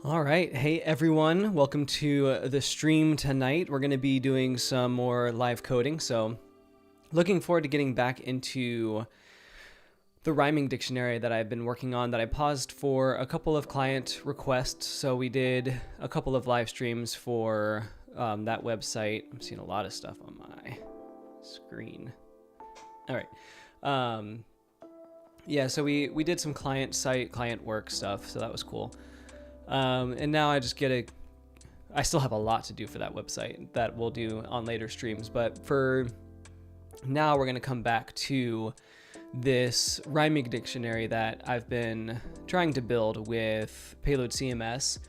All right. Hey, everyone. Welcome to the stream tonight. We're going to be doing some more live coding. So looking forward to getting back into the rhyming dictionary that I've been working on that I paused for a couple of client requests. So we did a couple of live streams for that website. I'm seeing a lot of stuff on my screen. All right. Yeah, so we did some client work stuff. So that was cool. And now I still have a lot to do for that website that we'll do on later streams. But for now, we're going to come back to this rhyming dictionary that I've been trying to build with PayloadCMS.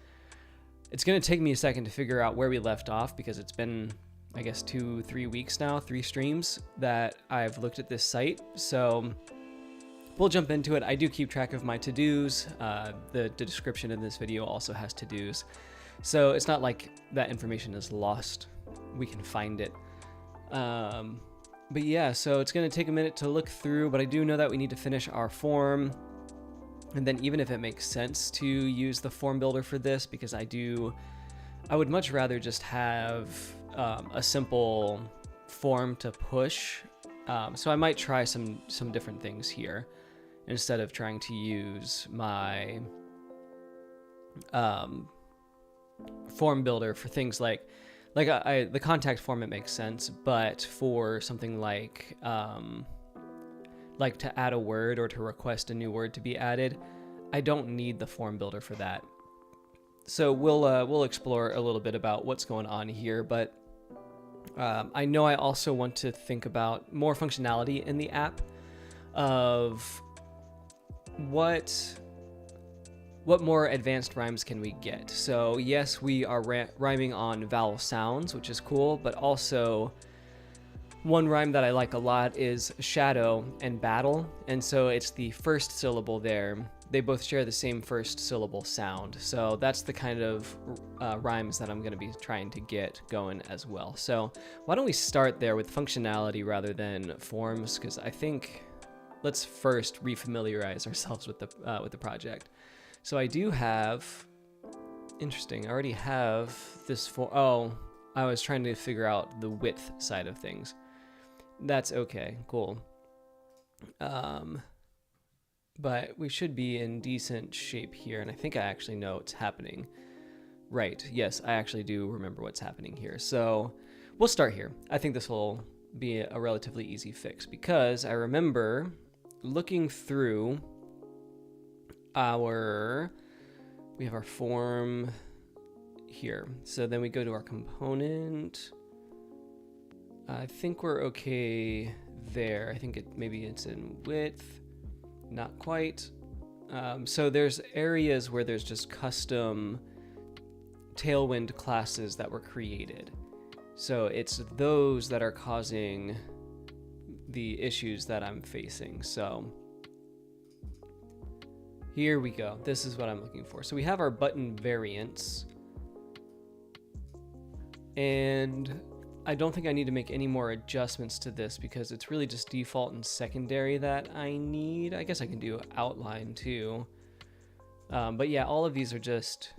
It's going to take me a second to figure out where we left off because it's been, I guess, 2-3 weeks now, 3 streams that I've looked at this site. So we'll jump into it. I do keep track of my to-dos. The description in this video also has to-dos. So it's not like that information is lost. We can find it. But yeah, so it's going to take a minute to look through, but I do know that we need to finish our form. And then even if it makes sense to use the form builder for this, because I would much rather just have a simple form to push. So I might try some different things here, instead of trying to use my form builder for things like the contact form, it makes sense, but for something like to add a word or to request a new word to be added, I don't need the form builder for that. So we'll explore a little bit about what's going on here, but I know I also want to think about more functionality in the app of what more advanced rhymes can we get? So yes, we are rhyming on vowel sounds, which is cool, but also one rhyme that I like a lot is shadow and battle. And so it's the first syllable there. They both share the same first syllable sound. So that's the kind of rhymes that I'm going to be trying to get going as well. So why don't we start there with functionality rather than forms? Because I think let's first refamiliarize ourselves with the project. So I do have, interesting, I already have this I was trying to figure out the width side of things. That's okay, cool. But we should be in decent shape here, and I think I actually know what's happening. Right, yes, I actually do remember what's happening here. So we'll start here. I think this will be a relatively easy fix because I remember looking through we have our form here. So then we go to our component. I think we're okay there. I think maybe it's in width, not quite. So there's areas where there's just custom Tailwind classes that were created. So it's those that are causing the issues that I'm facing. So here we go. This is what I'm looking for. So we have our button variants. And I don't think I need to make any more adjustments to this because it's really just default and secondary that I need. I guess I can do outline too. But yeah, all of these are just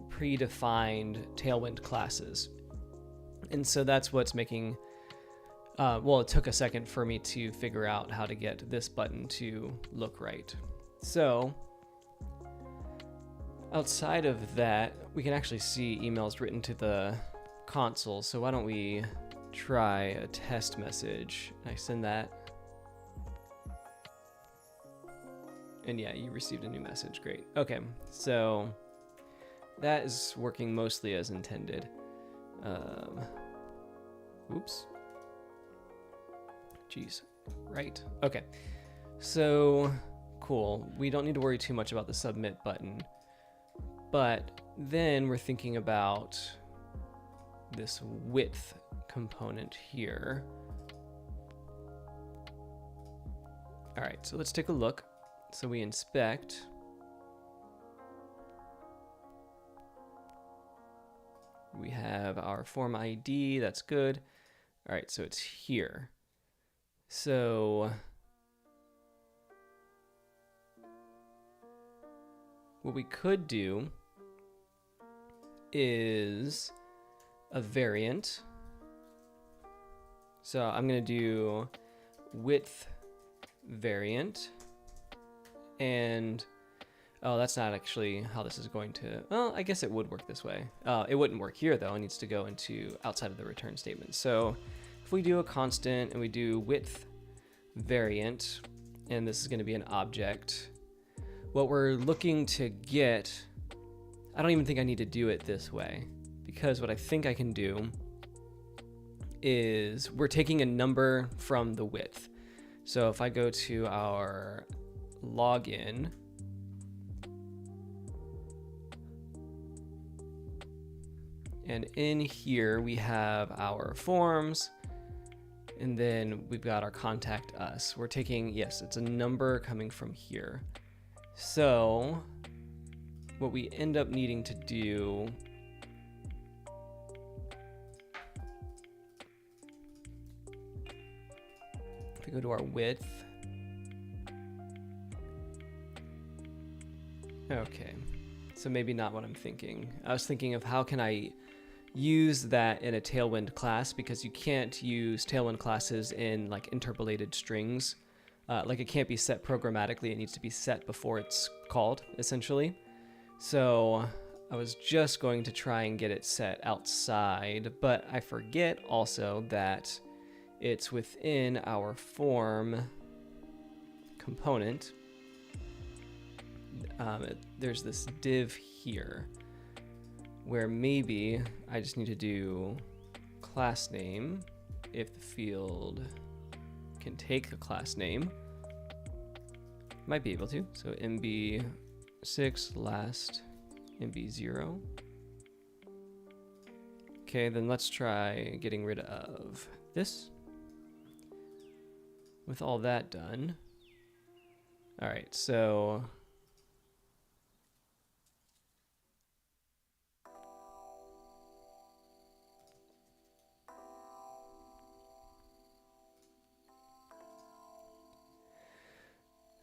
predefined Tailwind classes. And so that's what's making, it took a second for me to figure out how to get this button to look right. So outside of that, we can actually see emails written to the console. So why don't we try a test message? I send that. And yeah, you received a new message. Great. Okay, so that is working mostly as intended. Oops. Jeez. Right. Okay. So cool. We don't need to worry too much about the submit button. But then we're thinking about this width component here. All right, so let's take a look. So we inspect. We have our form ID, that's good. All right, so it's here. So what we could do is a variant. So I'm going to do width variant, and oh, that's not actually how this is going to, well, I guess it would work this way. It wouldn't work here though. It needs to go into outside of the return statement. So if we do a constant and we do width variant, and this is going to be an object, what we're looking to get, I don't even think I need to do it this way, because what I think I can do is we're taking a number from the width. So if I go to our login, and in here we have our forms, and then we've got our contact us. We're taking, yes, it's a number coming from here. So what we end up needing to do if we go to our width, okay, so maybe not what I'm thinking. I was thinking of how can I use that in a Tailwind class, because you can't use Tailwind classes in like interpolated strings. Like it can't be set programmatically, it needs to be set before it's called, essentially. So I was just going to try and get it set outside, but I forget also that it's within our form component. There's this div here where maybe I just need to do class name if the field can take the class name. Might be able to. So MB6 last MB0. Okay, then let's try getting rid of this. With all that done. All right, so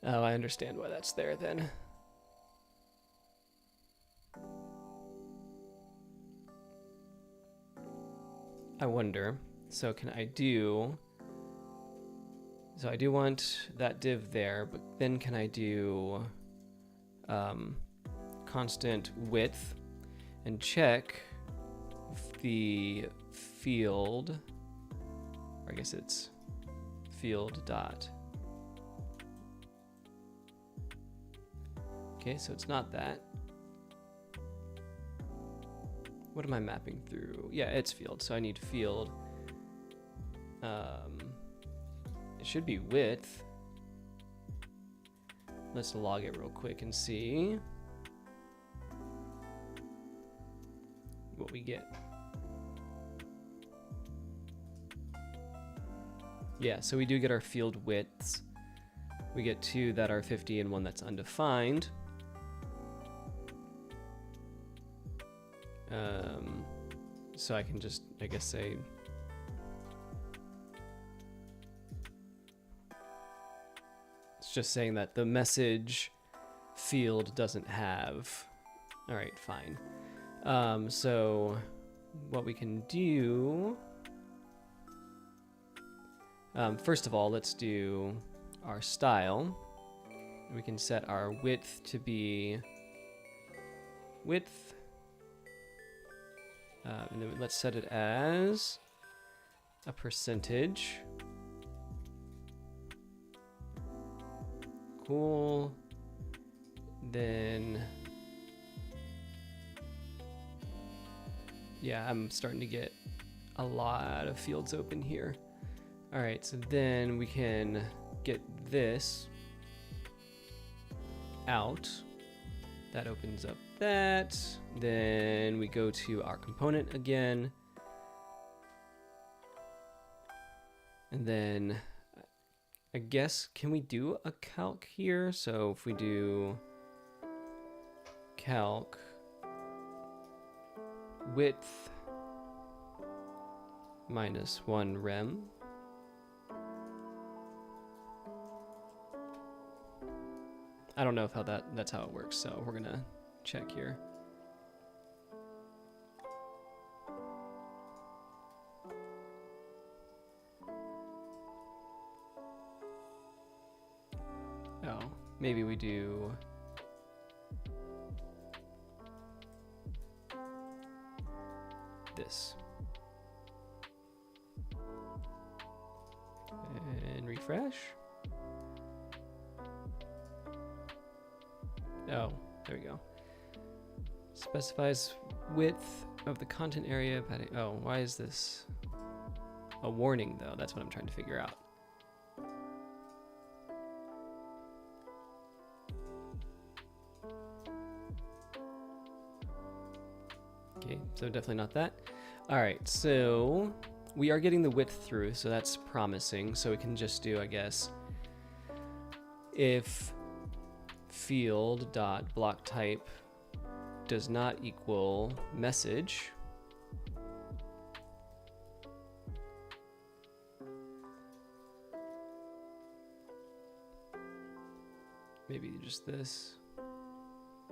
oh, I understand why that's there then. I wonder, so can I do, so I do want that div there, but then can I do constant width and check if the field, or I guess it's field dot. Okay, so it's not that. What am I mapping through? Yeah, it's field, so I need field. It should be width. Let's log it real quick and see what we get. Yeah, so we do get our field widths. We get two that are 50 and one that's undefined. So I can just, I guess, say it's just saying that the message field doesn't have. All right, fine. So what we can do, first of all, let's do our style. We can set our width to be width. And then let's set it as a percentage. Cool. Then, yeah, I'm starting to get a lot of fields open here. All right, so then we can get this out. That opens up that. Then we go to our component again. And then I guess, can we do a calc here? So if we do calc width minus 1 rem. I don't know if that's how it works, so we're gonna check here. maybe we do this. And refresh. Oh, there we go. Specifies width of the content area. Oh, why is this a warning though? That's what I'm trying to figure out. Okay, so definitely not that. All right, so we are getting the width through, so that's promising. So we can just do, I guess, if field dot block type does not equal message, maybe just this,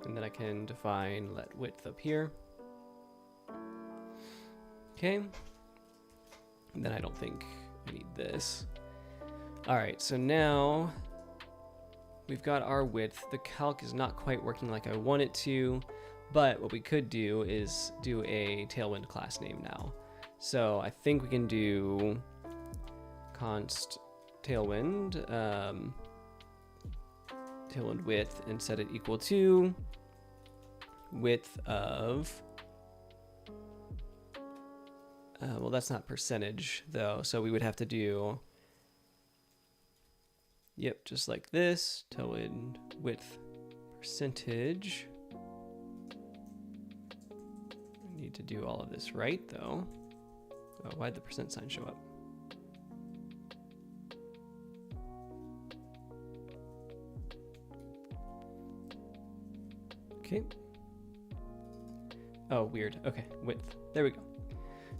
and then I can define let width up here. Okay, and then I don't think I need this. All right, so now we've got our width. The calc is not quite working like I want it to, but what we could do is do a Tailwind class name now. So I think we can do const Tailwind, Tailwind width, and set it equal to width of, well, that's not percentage though, so we would have to do, yep, just like this, Tailwind width percentage. I need to do all of this right though. Oh, why'd the percent sign show up? Okay. Oh, weird. Okay, width. There we go.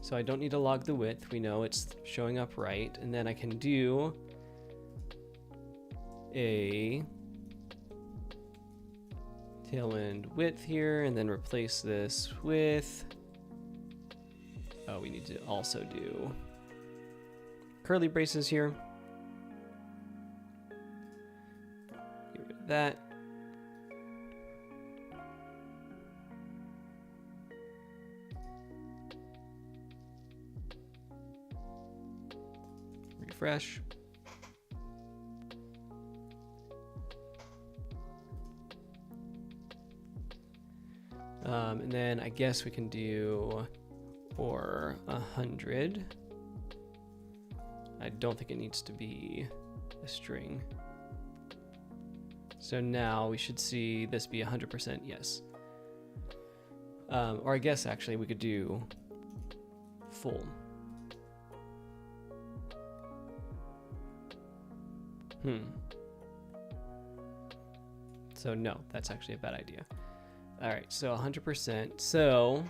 So I don't need to log the width. We know it's showing up right. And then I can do a Tailwind width here and then replace this with, oh, we need to also do curly braces here. Get rid of that. Refresh. And then I guess we can do or 100. I don't think it needs to be a string. So now we should see this be 100% yes. Or I guess actually we could do full. So no, that's actually a bad idea. All right, so 100%. So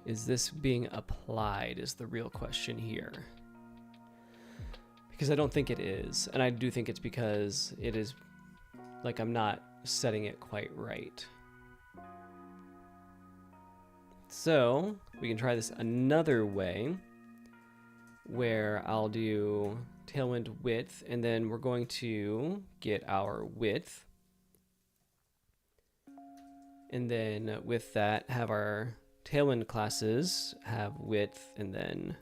is this being applied is the real question here. Because I don't think it is. And I do think it's because it is like I'm not setting it quite right. So we can try this another way where I'll do Tailwind width, and then we're going to get our width. And then with that, have our Tailwind classes have width and then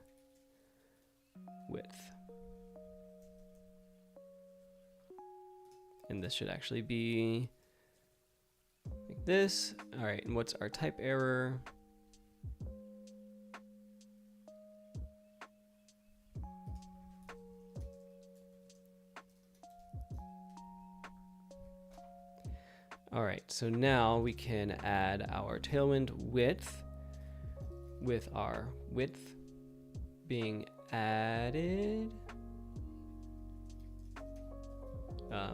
width. And this should actually be like this. All right, and what's our type error? All right, so now we can add our Tailwind width with our width being added.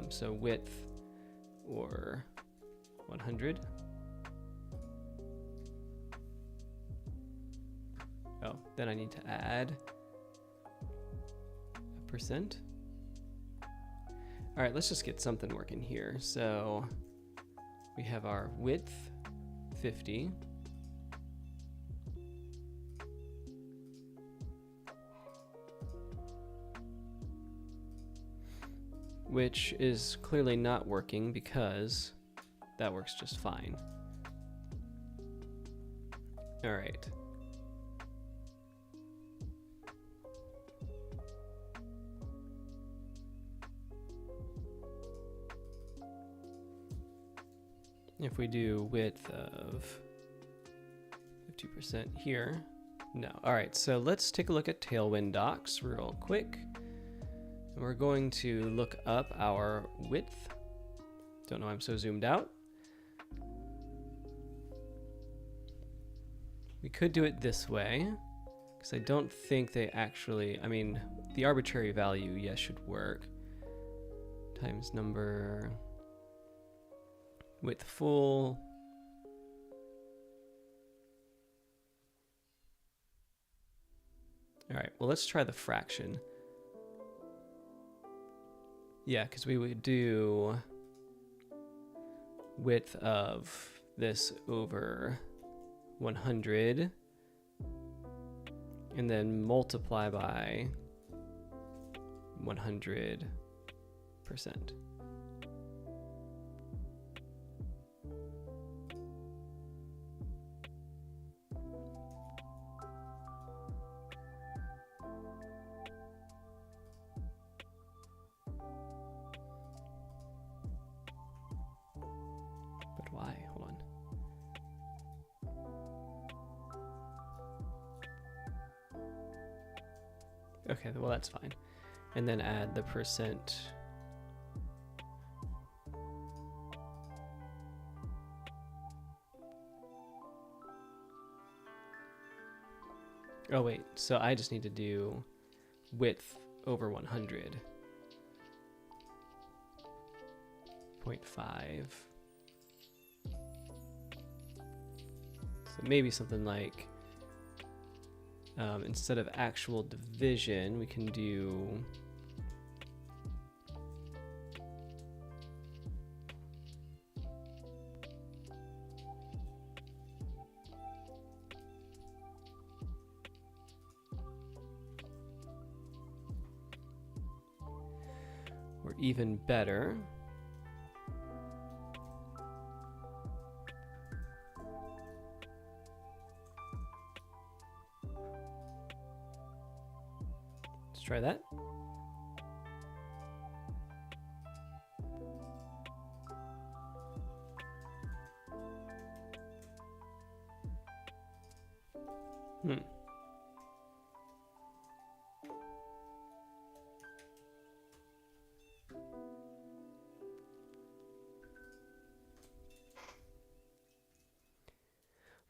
So width or 100. Oh, then I need to add a percent. All right, let's just get something working here. So we have our width 50, which is clearly not working because that works just fine. All right. If we do width of 50% here, no. All right, so let's take a look at Tailwind docs real quick. And we're going to look up our width. Don't know why I'm so zoomed out. We could do it this way, because I don't think they actually, I mean, the arbitrary value, yes, should work. Times number, width full. All right, well, let's try the fraction. Yeah, because we would do width of this over 100 and then multiply by 100%. But why? Hold on. Okay, well, that's fine. And then add the percent. Oh, wait, so I just need to do width over 100. 0.5. So maybe something like, instead of actual division, we can do or even better, let's try that.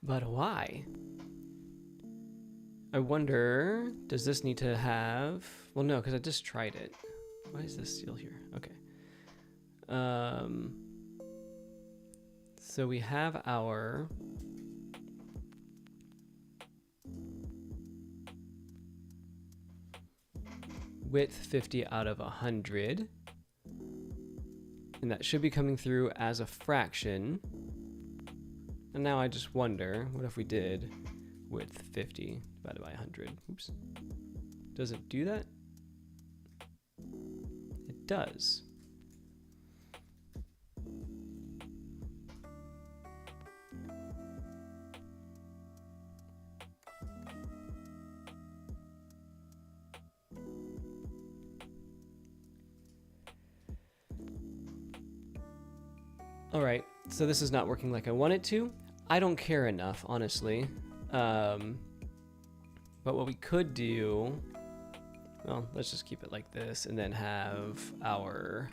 But why? I wonder, does this need to have, well, no, because I just tried it. Why is this still here? Okay. So we have our width 50 out of 100. And that should be coming through as a fraction. And now I just wonder, what if we did width 50 divided by 100? Oops. Does it do that? It does. All right, so this is not working like I want it to. I don't care enough, honestly. But what we could do, well, let's just keep it like this and then have our,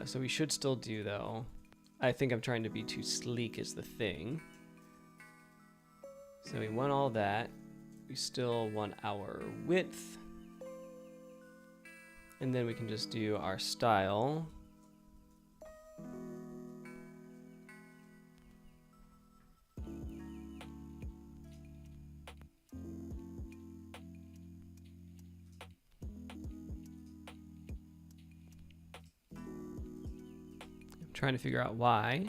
so we should still do though. I think I'm trying to be too sleek is the thing. So we want all that. We still want our width. And then we can just do our style. I'm trying to figure out why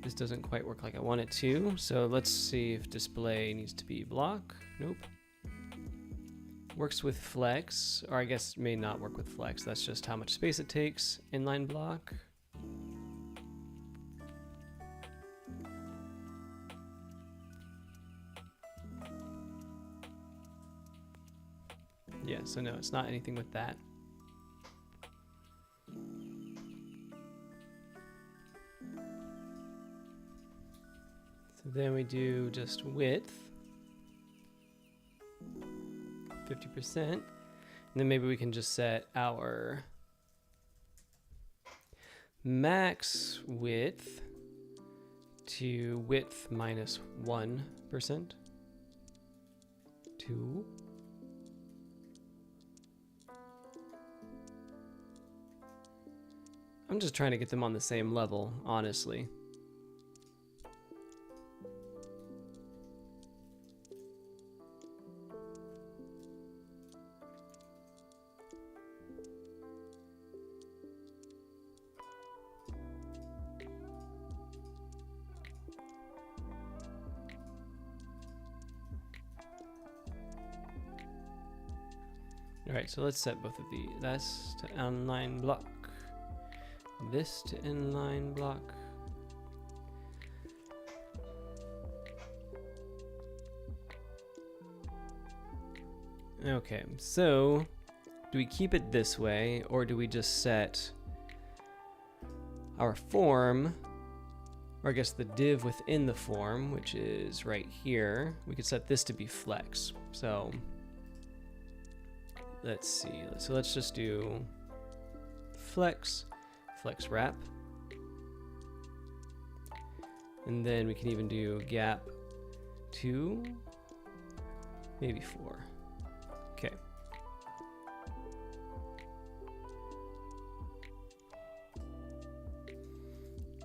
this doesn't quite work like I want it to. So let's see if display needs to be block. Nope. Works with flex, or I guess may not work with flex. That's just how much space it takes. Inline block. Yeah, so no, it's not anything with that. So then we do just width, 50%. And then maybe we can just set our max width to width minus 1%. 2. I'm just trying to get them on the same level, honestly. All right, so let's set both of these. That's to inline block. This to inline block. Okay, so do we keep it this way, or do we just set our form, or I guess the div within the form, which is right here, we could set this to be flex. So let's see, so let's just do flex wrap, and then we can even do gap 2, maybe 4. Okay.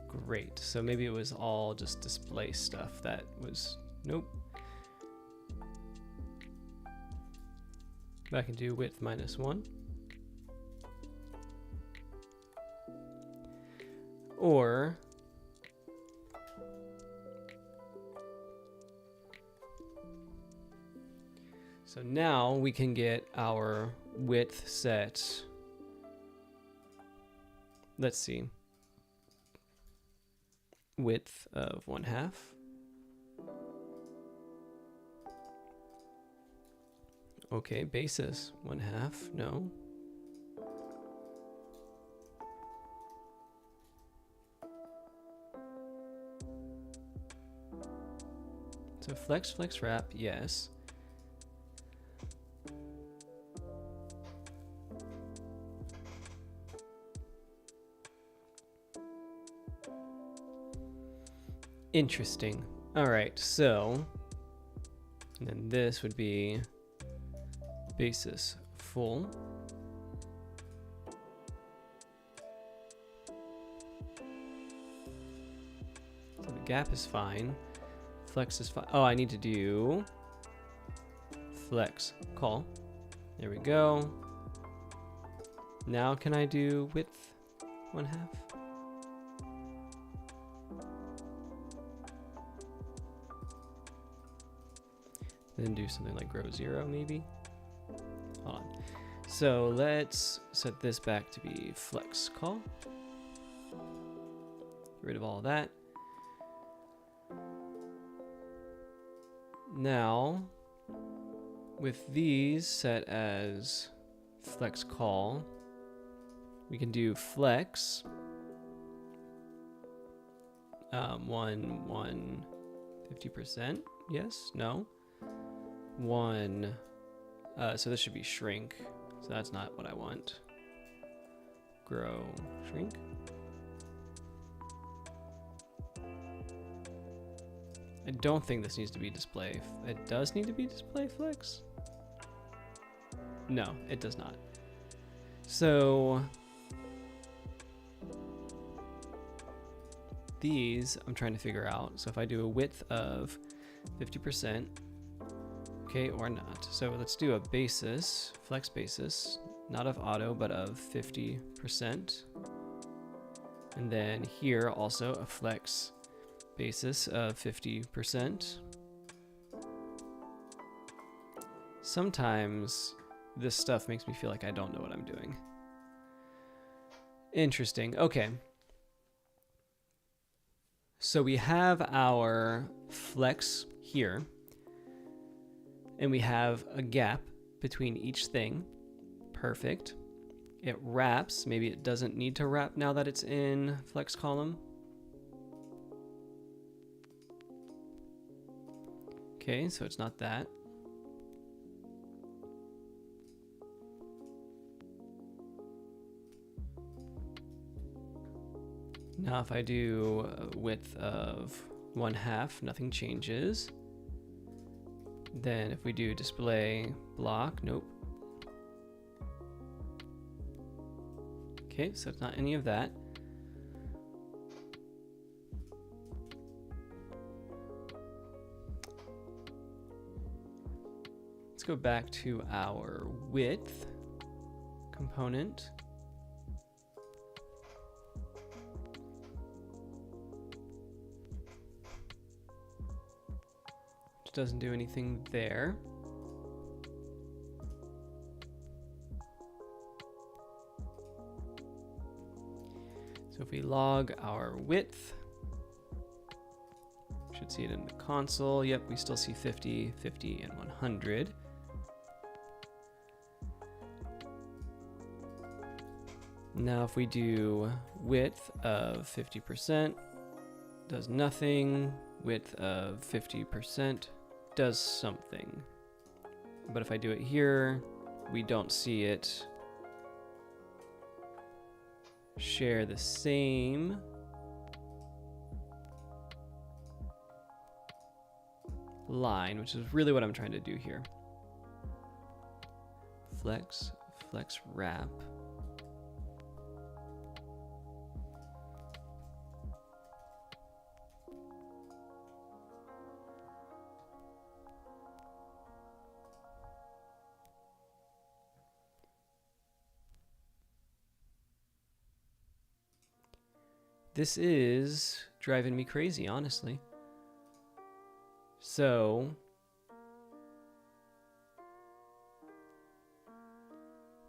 Great, so maybe it was all just display stuff that was, nope. I can do width minus 1. Or so now we can get our width set. Let's see. Width of 1/2. Okay, basis 1/2. No. So flex wrap, yes. Interesting. All right, so and then this would be basis full. So the gap is fine. Flex is fine. Oh, I need to do flex call. There we go. Now can I do width 1/2? Then do something like row 0 maybe. Hold on. So let's set this back to be flex call. Get rid of all of that. Now, with these set as flex call, we can do flex 50%. Yes, no. 1. So this should be shrink. So that's not what I want. Grow, shrink. I don't think this needs to be display. It does need to be display flex? No, it does not. So these I'm trying to figure out. So if I do a width of 50%, okay, or not. So let's do a basis, flex basis, not of auto, but of 50%. And then here also a flex basis of 50%. Sometimes this stuff makes me feel like I don't know what I'm doing. Interesting. Okay. So we have our flex here, and we have a gap between each thing. Perfect. It wraps. Maybe it doesn't need to wrap now that it's in flex column. Okay, so it's not that. Now if I do a width of 1/2, nothing changes. Then if we do display block, nope. Okay, so it's not any of that. Let's go back to our width component. Which doesn't do anything there. So if we log our width, should see it in the console. Yep, we still see 50, 50, and 100. Now if we do width of 50%, does nothing. Width of 50% does something. But if I do it here, we don't see it share the same line, which is really what I'm trying to do here. Flex, flex wrap. This is driving me crazy, honestly. So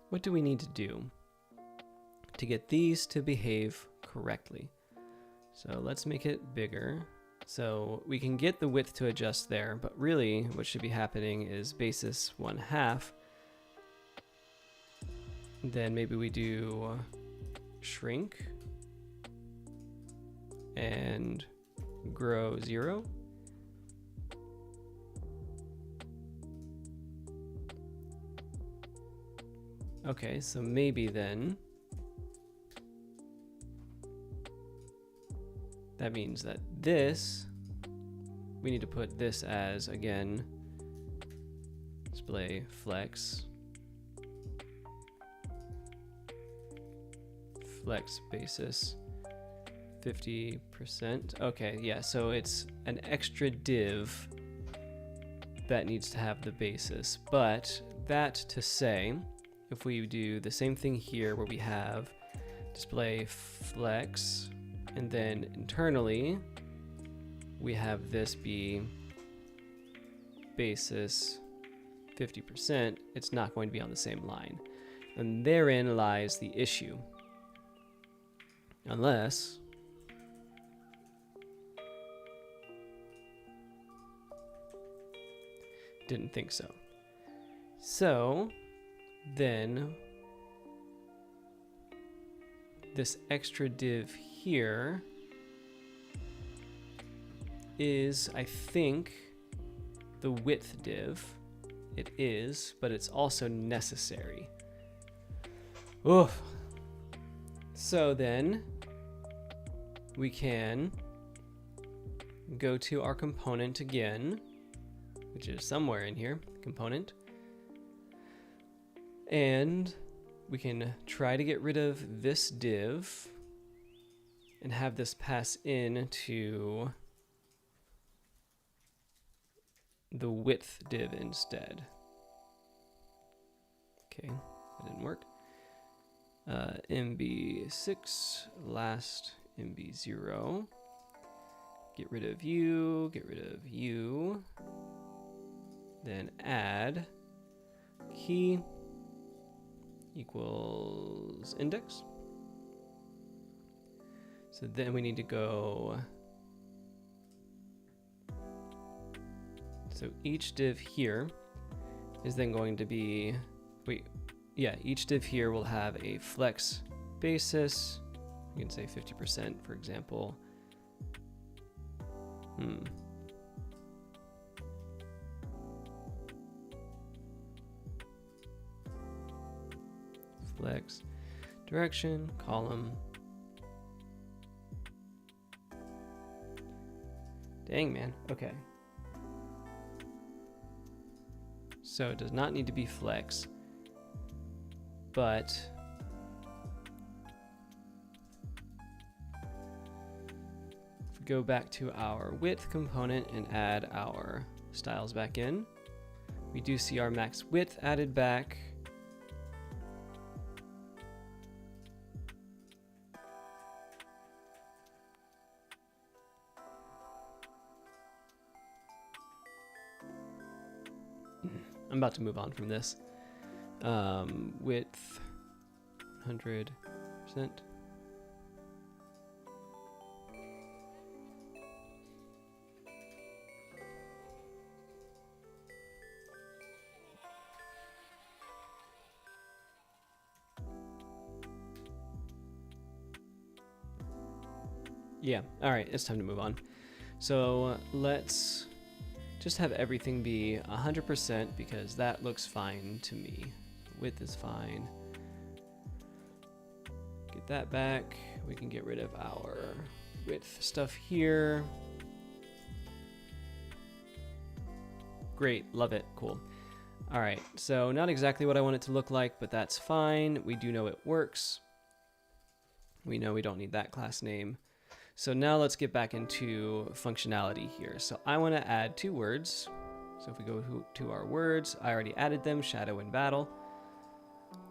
what do we need to do to get these to behave correctly? So let's make it bigger. So we can get the width to adjust there, but really what should be happening is basis 1/2. Then maybe we do shrink and grow 0. Okay, so maybe then that means that this, we need to put this as, again, display flex, flex basis 50%. Okay, yeah, so it's an extra div that needs to have the basis. But that to say, if we do the same thing here where we have display flex, and then internally we have this be basis 50%, it's not going to be on the same line. And therein lies the issue. Unless didn't think so. So then this extra div here is, I think, the width div. It is, but it's also necessary. Oof. So then we can go to our component again, which is somewhere in here, component. And we can try to get rid of this div and have this pass in to the width div instead. Okay, that didn't work. MB6, last MB0. Get rid of you, get rid of you. Then add key. equals index. So then we need to go, so each div here is then going to be, each div here will have a flex basis. We can say 50%, for example. Flex direction, column. Dang, man. Okay. So it does not need to be flex, but if we go back to our width component and add our styles back in, we do see our max width added back. I'm about to move on from this. Width 100%. Yeah, all right, it's time to move on. So let's just have everything be 100% because that looks fine to me. Width is fine. Get that back. We can get rid of our width stuff here. Great, love it, cool. All right, so not exactly what I want it to look like, but that's fine. We do know it works. We know we don't need that class name. So now let's get back into functionality here. So I want to add 2 words. So if we go to our words, I already added them, shadow and battle.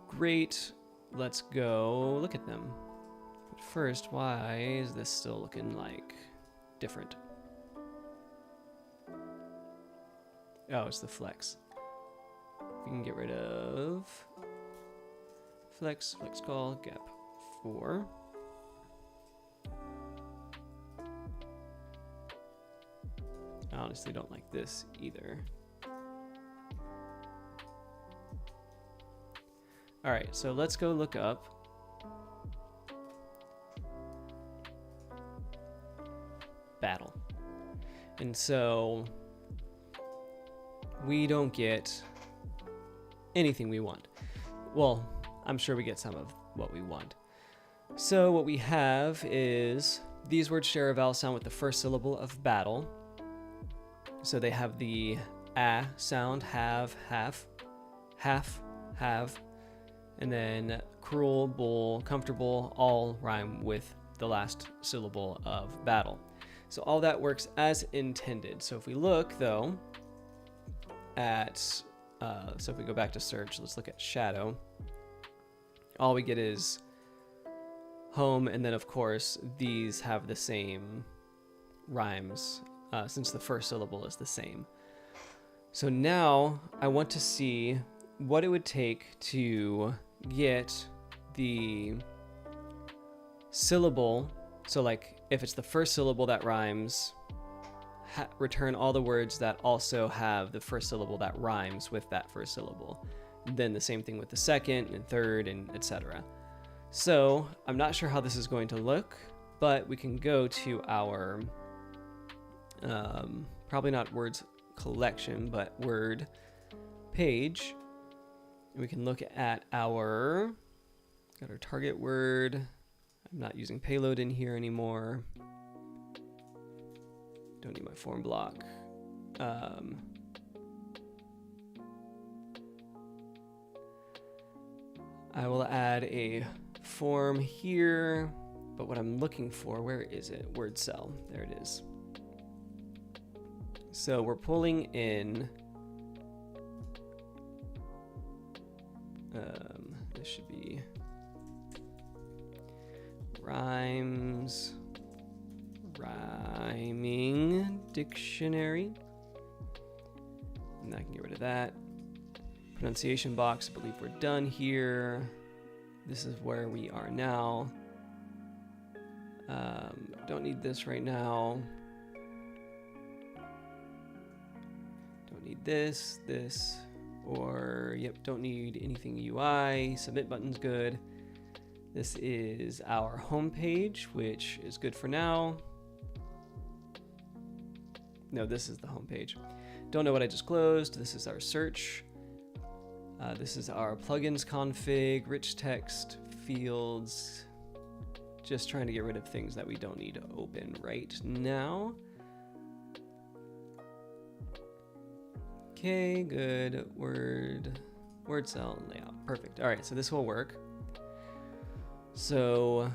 Great. Let's go look at them. But first, why is this still looking like different? Oh, it's the flex. We can get rid of flex call, gap 4. I honestly don't like this either. All right, so let's go look up battle. And so we don't get anything we want. Well, I'm sure we get some of what we want. So what we have is these words share a vowel sound with the first syllable of battle. So they have the a sound, have, half, have, and then cruel, bull, comfortable, all rhyme with the last syllable of battle. So all that works as intended. So if we look though at, so if we go back to search, let's look at shadow. All we get is home, and then of course these have the same rhymes since the first syllable is the same. So now I want to see what it would take to get the syllable. So like if it's the first syllable that rhymes, return all the words that also have the first syllable that rhymes with that first syllable. Then the same thing with the second and third and etc. So I'm not sure how this is going to look, but we can go to our probably not words collection, but word page. And we can look at got our target word. I'm not using payload in here anymore. Don't need my form block. I will add a form here, but what I'm looking for, where is it? Word cell, there it is. So we're pulling in, this should be rhymes, rhyming dictionary. And I can get rid of that. pronunciation box. I believe we're done here. This is where we are now. Don't need this right now. Don't need this, or yep, don't need anything UI. Submit button's good. This is our home page, which is good for now. No, this is the home page. Don't know what I just closed. This is our search. This is our plugins config, rich text, fields. Just trying to get rid of things that we don't need to open right now. Okay, good. Word cell and layout. Perfect. All right, so this will work. So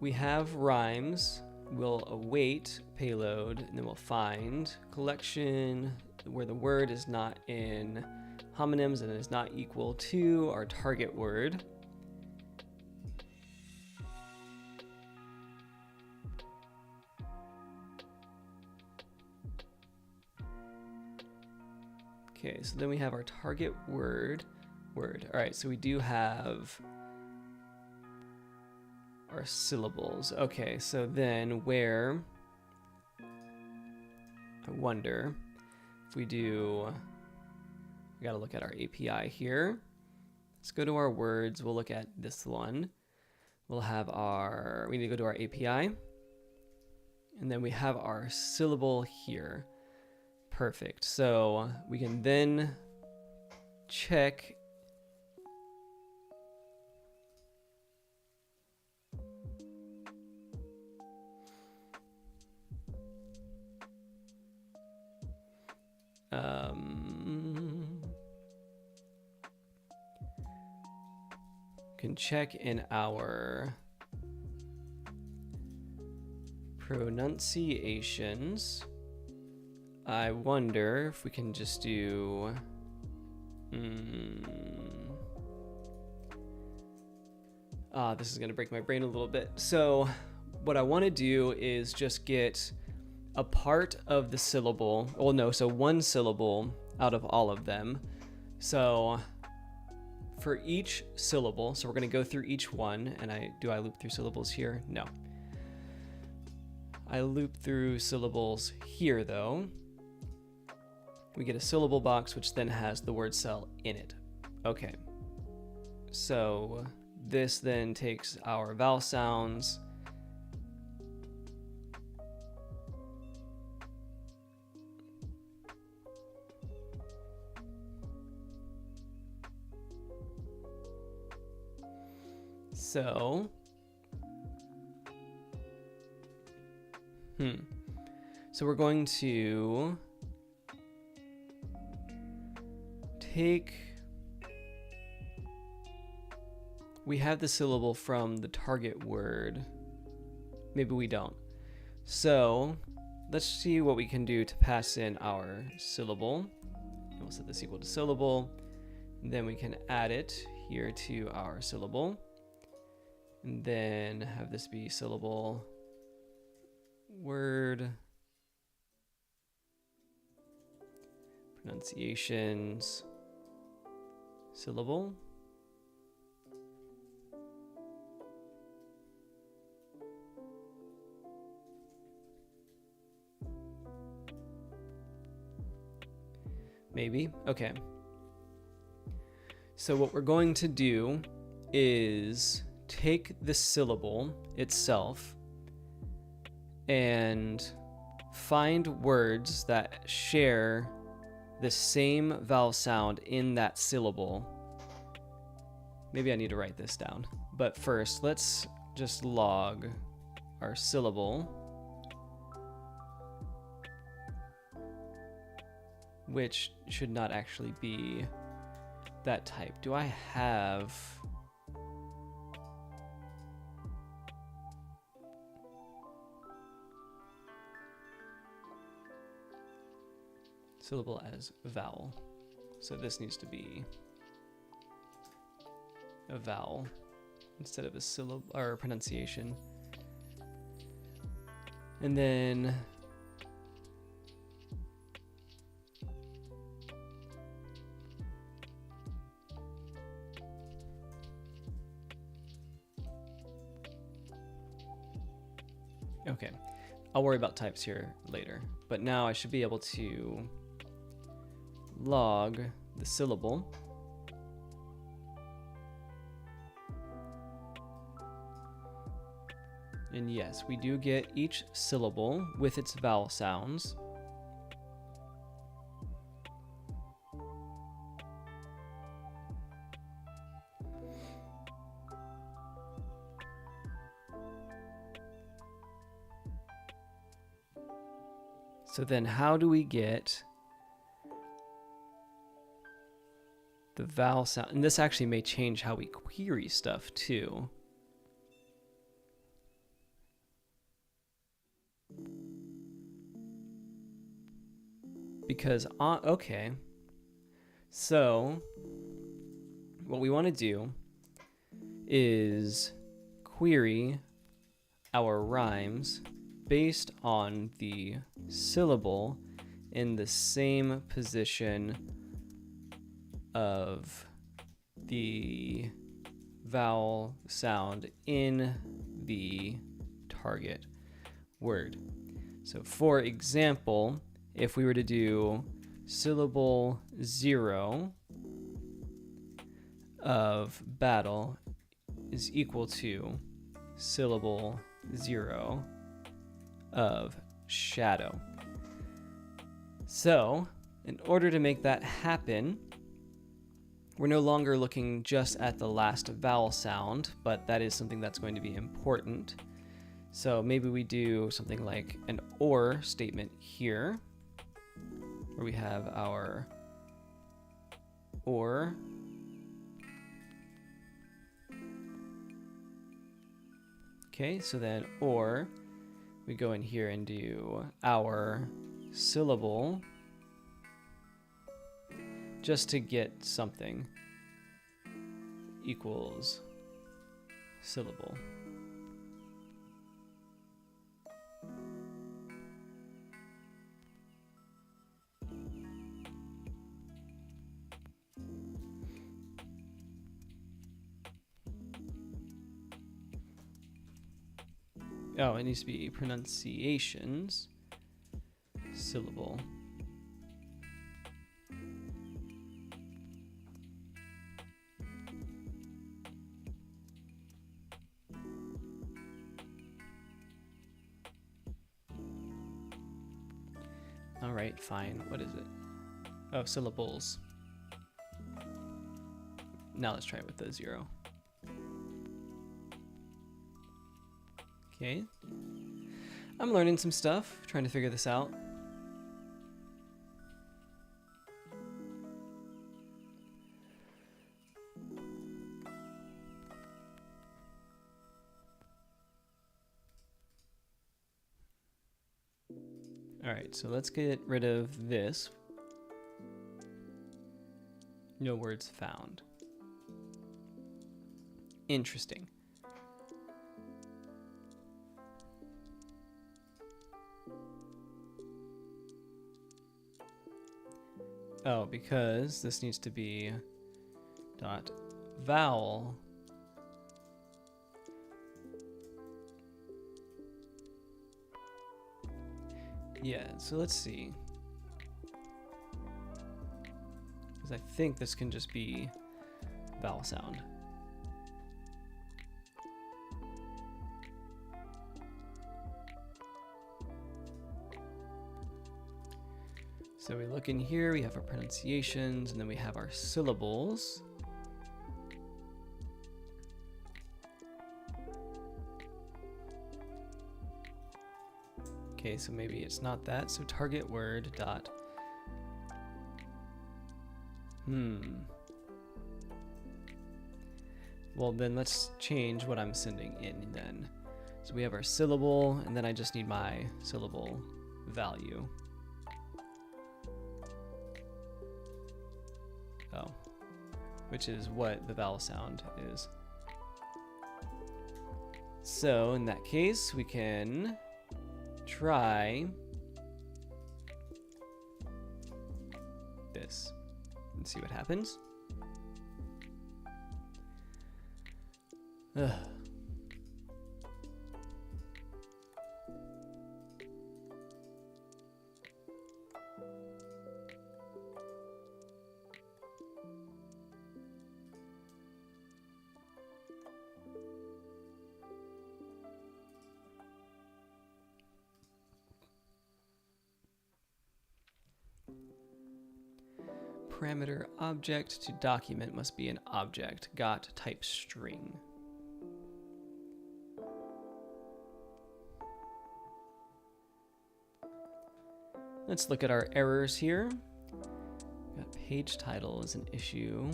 we have rhymes. We'll await payload, and then we'll find collection where the word is not in homonyms and is not equal to our target word. Okay, so then we have our target word. All right, so we do have our syllables. Okay, so then where, I wonder if we do, we gotta look at our API here. Let's go to our words. We'll look at this one. We'll have our, we need to go to our API. And then we have our syllable here. Perfect. So we can then check can check in our pronunciations. I wonder if we can just do this is gonna break my brain a little bit. So what I want to do is just get a part of the syllable. Well, no, so one syllable out of all of them. So for each syllable, so we're going to go through each one, and do I loop through syllables here? No. I loop through syllables here though. We get a syllable box, which then has the word cell in it. Okay. So this then takes our vowel sounds, so we're going to take, we have the syllable from the target word. Maybe we don't. So let's see what we can do to pass in our syllable. We'll set this equal to syllable. And then we can add it here to our syllable. And then have this be syllable word pronunciations syllable. Maybe. Okay. So what we're going to do is take the syllable itself and find words that share the same vowel sound in that syllable. Maybe I need to write this down. But first, let's just log our syllable, which should not actually be that type. Do I have... syllable as vowel. So this needs to be a vowel instead of a syllable or pronunciation. And then Okay, I'll worry about types here later, but now I should be able to log the syllable. And yes, we do get each syllable with its vowel sounds. So then how do we get the vowel sound? And this actually may change how we query stuff too. Because, okay, so what we want to do is query our rhymes based on the syllable in the same position of the vowel sound in the target word. So for example, if we were to do syllable 0 of battle is equal to syllable 0 of shadow. So in order to make that happen, we're no longer looking just at the last vowel sound, but that is something that's going to be important. So maybe we do something like an or statement here, where we have our or. Okay, so then or, we go in here and do our syllable just to get something equals syllable. Oh, it needs to be pronunciations, syllable. All right, fine. What is it? Oh, syllables. Now let's try it with the 0. Okay. I'm learning some stuff, trying to figure this out. All right, so let's get rid of this. No words found. Interesting. Oh, because this needs to be dot vowel yeah, so let's see, because I think this can just be vowel sound. So we look in here, we have our pronunciations, and then we have our syllables. Okay, so maybe it's not that. So target word dot. Well, then let's change what I'm sending in then. So we have our syllable, and then I just need my syllable value. Oh, which is what the vowel sound is. So in that case, we can try this and see what happens. parameter object to document must be an object, got type string. Let's look at our errors here. Got page title is an issue.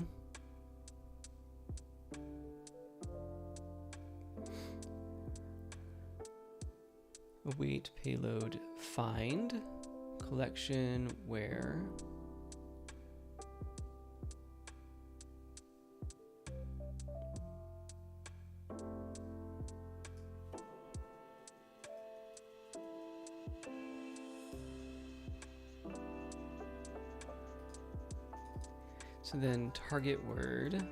Await payload find collection where so then target word.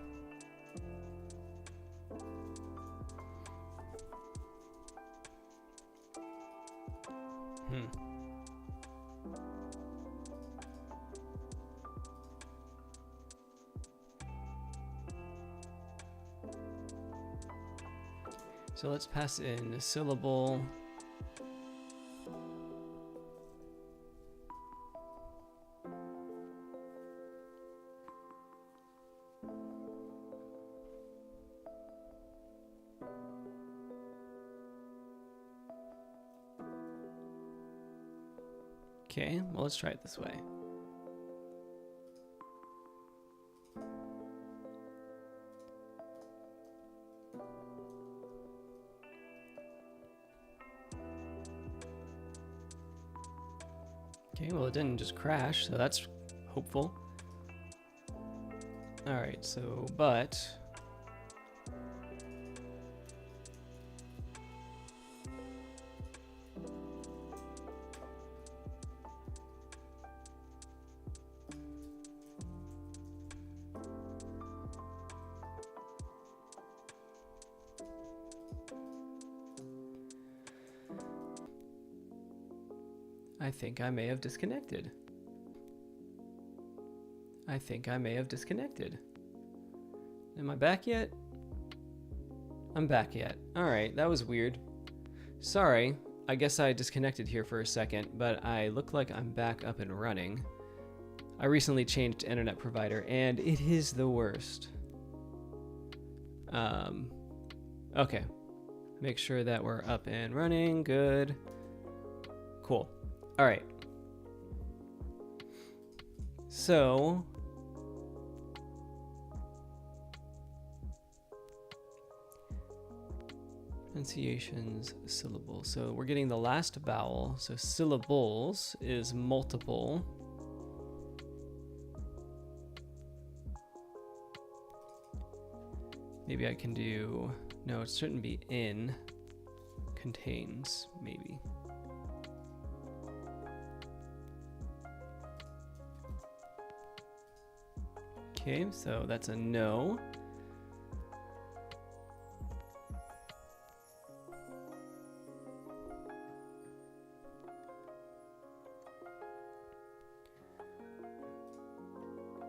So let's pass in a syllable. Okay, well, let's try it this way. Okay, well, it didn't just crash, so that's hopeful. All right, so, but I think I may have disconnected. I think I may have disconnected. Am I back yet? I'm back yet. All right, that was weird. Sorry, I guess I disconnected here for a second, but I look like I'm back up and running. I recently changed internet provider and it is the worst. Okay, make sure that we're up and running, good. Cool. All right. So pronunciations, syllables. So we're getting the last vowel. So syllables is multiple. Maybe I can do, no, it shouldn't be in, contains, maybe. Okay, so that's a no.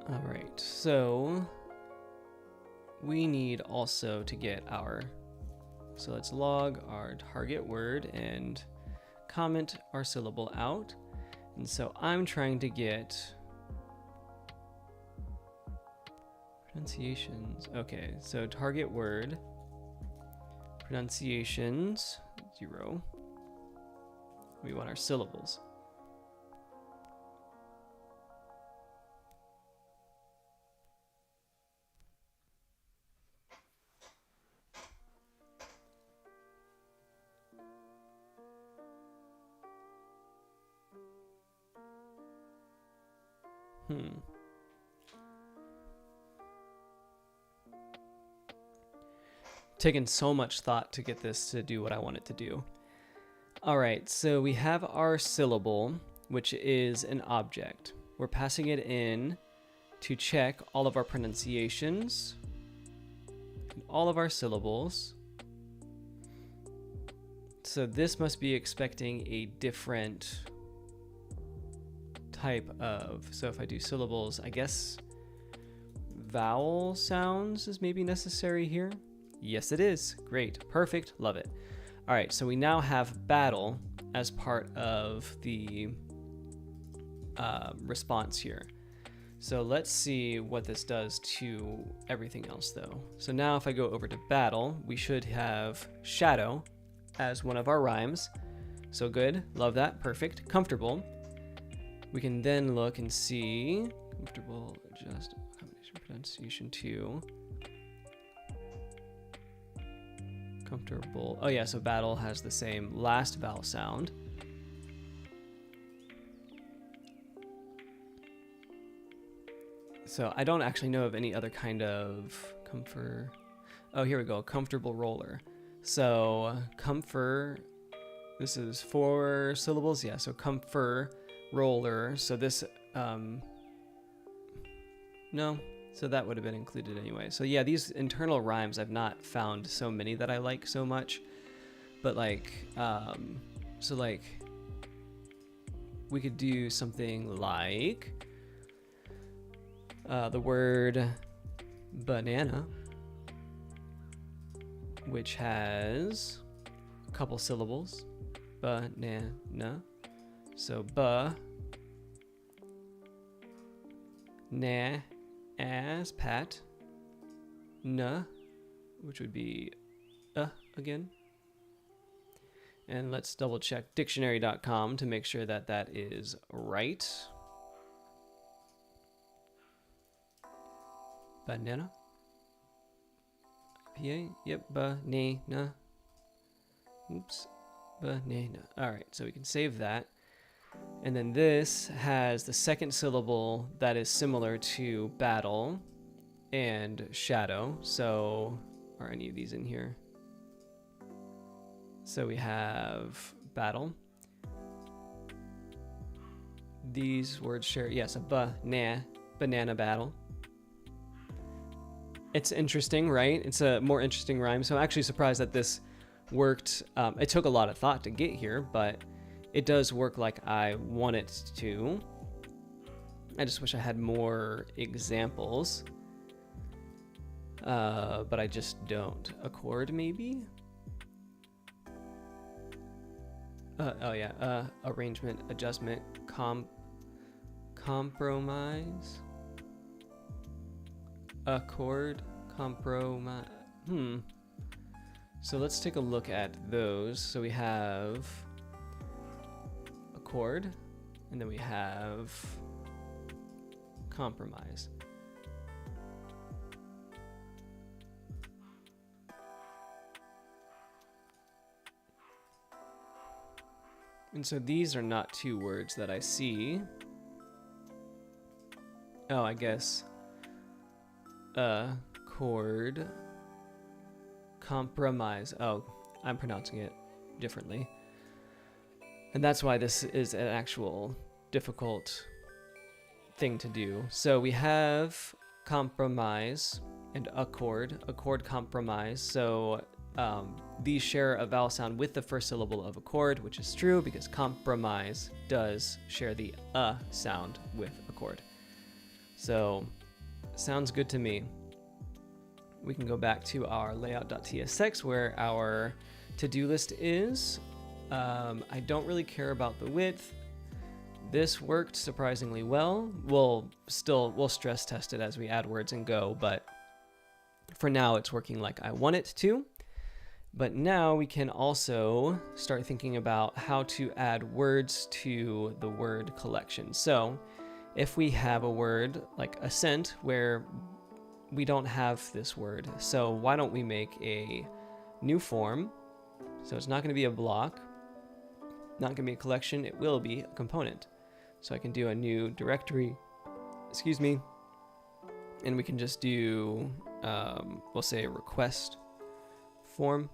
All right, so we need also to get our, so let's log our target word and comment our syllable out. And so I'm trying to get pronunciations. Okay, so target word, pronunciations, 0. We want our syllables. Taken so much thought to get this to do what I want it to do. All right, so we have our syllable, which is an object. We're passing it in to check all of our pronunciations, all of our syllables. So this must be expecting a different type of, so if I do syllables, I guess vowel sounds is maybe necessary here. Yes, it is. Great. Perfect. Love it. All right, so we now have battle as part of the response here. So let's see what this does to everything else though. So now if I go over to battle, we should have shadow as one of our rhymes. So good, love that, perfect. Comfortable. We can then look and see, comfortable, adjust combination pronunciation to. Comfortable, oh yeah, so battle has the same last vowel sound. So I don't actually know of any other kind of comfort. Oh, here we go, comfortable roller. So comfort, this is 4 syllables, yeah, so comfort roller. So this, no, so that would have been included anyway. So yeah, these internal rhymes, I've not found so many that I like so much, but like, so like we could do something like the word banana, which has a couple syllables, banana. So ba, na, as pat, na, which would be again. And let's double check dictionary.com to make sure that that is right. Banana. PA, yep, banana. Oops, banana. All right, so we can save that. And then this has the second syllable that is similar to battle and shadow. So are any of these in here? So we have battle. These words share, yes, a banana battle. It's interesting, right? It's a more interesting rhyme. So I'm actually surprised that this worked. It took a lot of thought to get here, but it does work like I want it to. I just wish I had more examples, but I just don't. Accord, maybe? Oh yeah, arrangement, adjustment, compromise, accord, compromise. So let's take a look at those. So we have accord, and then we have compromise. And so these are not two words that I see. Oh, I guess accord, compromise. Oh, I'm pronouncing it differently. And that's why this is an actual difficult thing to do. So we have compromise and accord, compromise. So these share a vowel sound with the first syllable of accord, which is true because compromise does share the sound with accord. So sounds good to me. We can go back to our layout.tsx where our to-do list is. I don't really care about the width. This worked surprisingly well. We'll stress test it as we add words and go, but for now it's working like I want it to. But now we can also start thinking about how to add words to the word collection. So if we have a word like ascent where we don't have this word, so why don't we make a new form? So it's not going to be a block, not going to be a collection, it will be a component. So I can do a new directory, and we can just do, we'll say request form,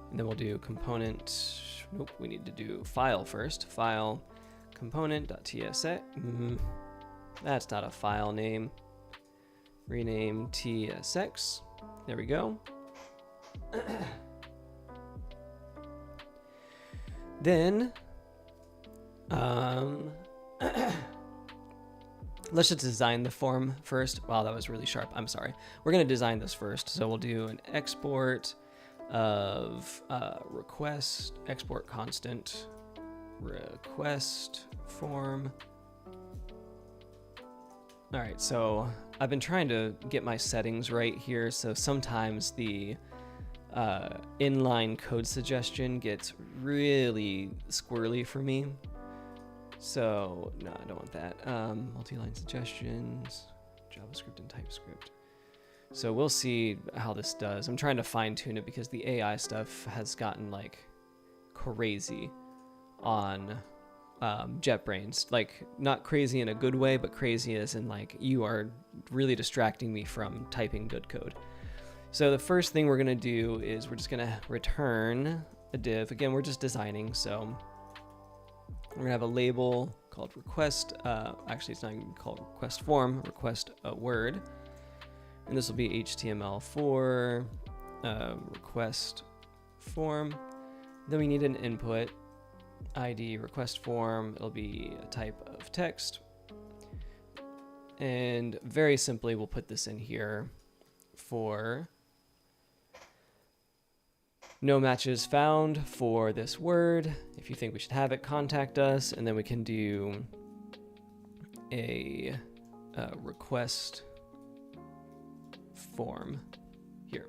and then we'll do component. Nope, we need to do file first. File component.tsx. That's not a file name. Rename tsx. There we go. Then, let's just design the form first. Wow, that was really sharp. I'm sorry. We're going to design this first. So we'll do an export of request, export constant, request form, All right, so I've been trying to get my settings right here. So sometimes the inline code suggestion gets really squirrely for me. So no, I don't want that. Multi-line suggestions, JavaScript and TypeScript. So we'll see how this does. I'm trying to fine tune it because the AI stuff has gotten like crazy on JetBrains. Like not crazy in a good way, but crazy as in like you are really distracting me from typing good code. So the first thing we're gonna do is we're just gonna return a div. Again, we're just designing, so we're gonna have a label called request. Actually, it's not even called request form, request a word. And this will be HTML4 request form. Then we need an input ID request form. It'll be a type of text. And very simply, we'll put this in here for no matches found for this word. If you think we should have it, contact us. And then we can do a request form here.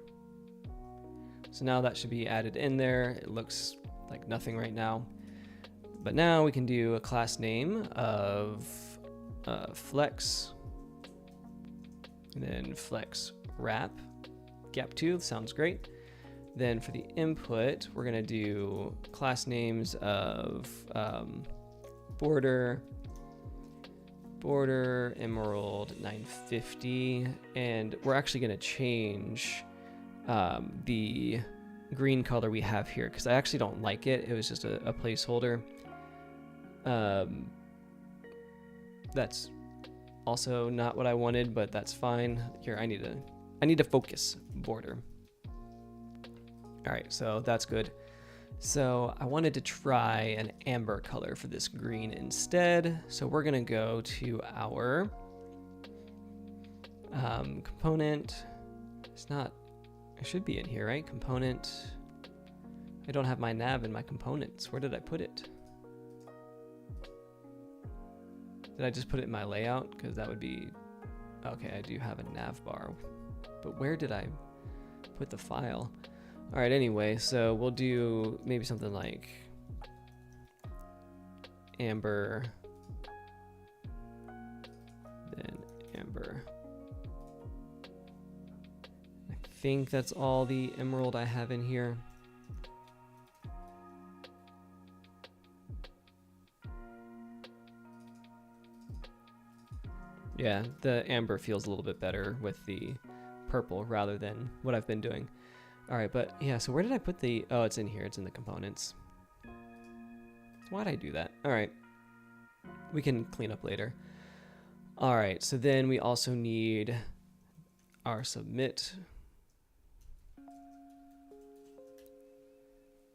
So now that should be added in there. It looks like nothing right now. But now we can do a class name of flex, and then flex wrap, gap2, sounds great. Then for the input, we're gonna do class names of border emerald 950, and we're actually gonna change the green color we have here because I actually don't like it. It was just a placeholder. That's also not what I wanted, but that's fine. Here, I need to focus border. All right, so that's good. So I wanted to try an amber color for this green instead. So we're gonna go to our component. It's not, it should be in here, right? Component. I don't have my nav in my components. Where did I put it? Did I just put it in my layout? Because that would be, okay, I do have a nav bar, but where did I put the file? All right, anyway, so we'll do maybe something like amber, then amber. I think that's all the emerald I have in here. Yeah, the amber feels a little bit better with the purple rather than what I've been doing. All right, but yeah, so where did I put the, oh, it's in here, it's in the components. Why'd I do that? All right, we can clean up later. All right, so then we also need our submit.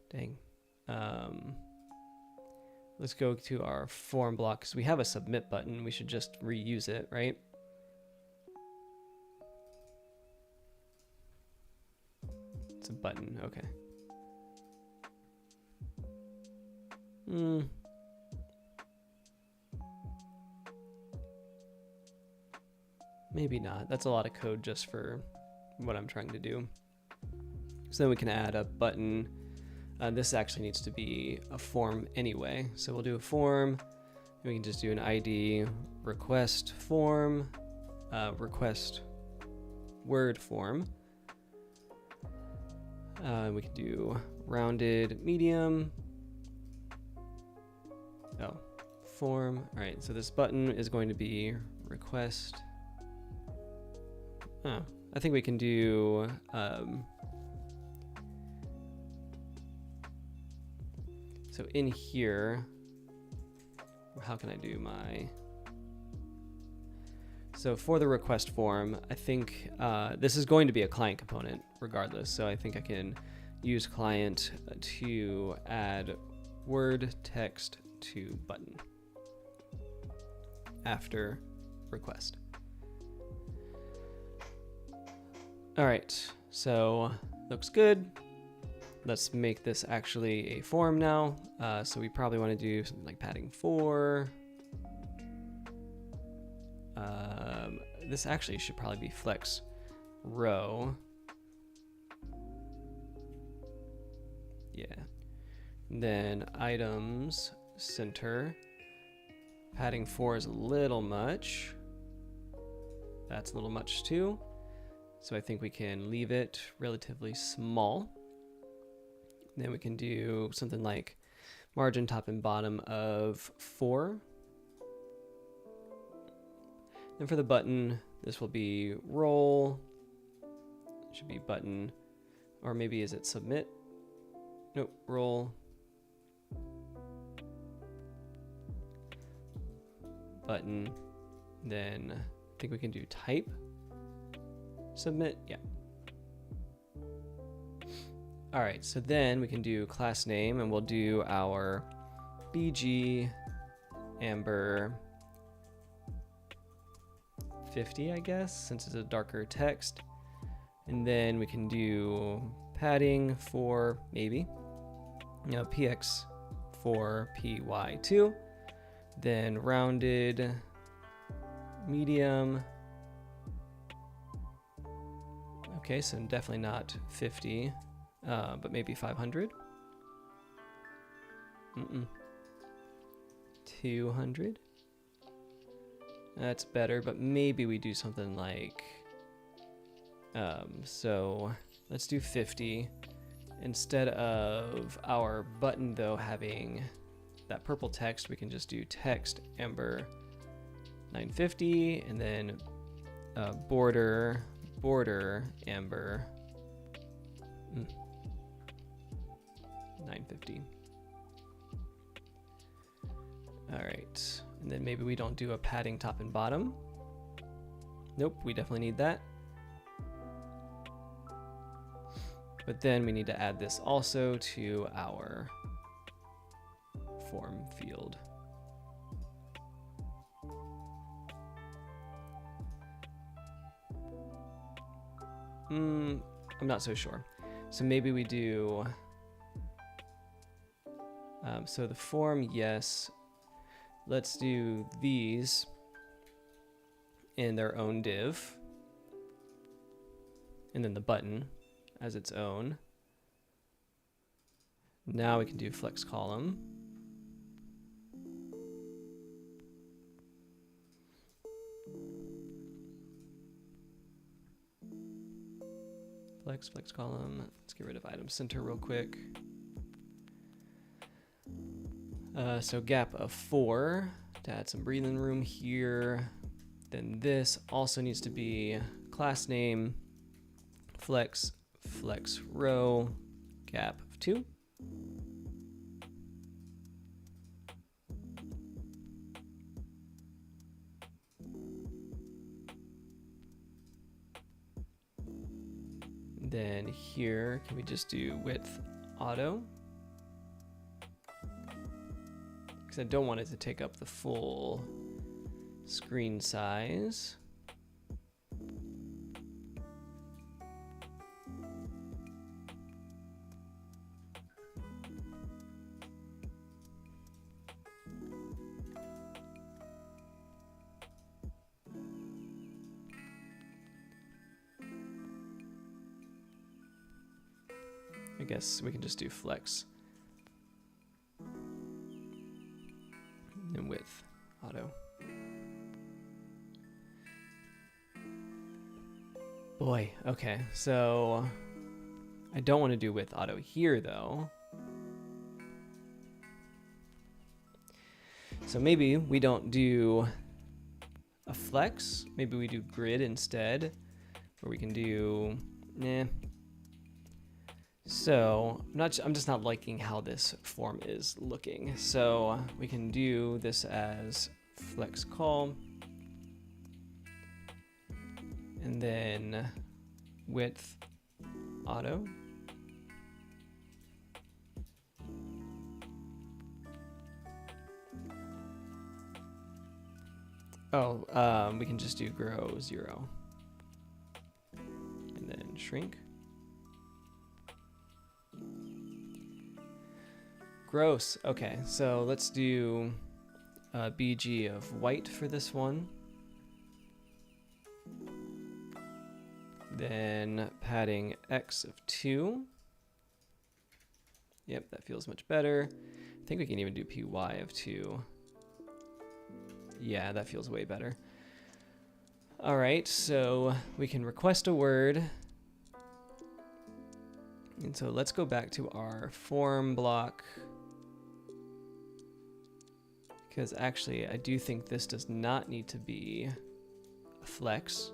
Dang. Let's go to our form block because we have a submit button. We should just reuse it, right? It's a button, okay. Maybe not. That's a lot of code just for what I'm trying to do. So then we can add a button. This actually needs to be a form anyway. So we'll do a form. We can just do an ID request form, request word form. We can do rounded medium. Oh, form. All right, so this button is going to be request. Oh, I think we can do so in here, how can I do my, so for the request form, I think this is going to be a client component regardless. So I think I can use client to add word text to button after request. All right, so looks good. Let's make this actually a form now. So we probably want to do something like padding 4. this actually should probably be flex row. Yeah. Then items center. Padding 4 is a little much. That's a little much too. So I think we can leave it relatively small. Then we can do something like margin top and bottom of 4. And for the button, this will be roll. It should be button, or maybe is it submit? Nope, roll. Button. Then I think we can do type. Submit, yeah. All right, so then we can do class name, and we'll do our BG Amber 50, I guess, since it's a darker text. And then we can do padding for maybe, PX for PY2. Then rounded medium. Okay, so definitely not 50, but maybe 500. 200. That's better, but maybe we do something like, so let's do 50. Instead of our button though having that purple text, we can just do text amber 950, and then border amber 950. All right, and then maybe we don't do a padding top and bottom. Nope, we definitely need that. But then we need to add this also to our form field. I'm not so sure. So maybe we do, so the form, yes. Let's do these in their own div. And then the button as its own. Now we can do flex column. Flex column. Let's get rid of item center real quick. So gap of 4 to add some breathing room here. Then this also needs to be class name, flex row, gap of 2. Then here, can we just do width auto? Because I don't want it to take up the full screen size. I guess we can just do flex and width auto. Boy, okay, so I don't want to do width auto here though. So maybe we don't do a flex, maybe we do grid instead, where we can do, So I'm just not liking how this form is looking. So we can do this as flex call, and then width auto. Oh, we can just do grow 0 and then shrink. Gross. Okay, so let's do BG of white for this one. Then padding X of 2. Yep, that feels much better. I think we can even do PY of 2. Yeah, that feels way better. All right, so we can request a word. And so let's go back to our form block. Because actually, I do think this does not need to be a flex.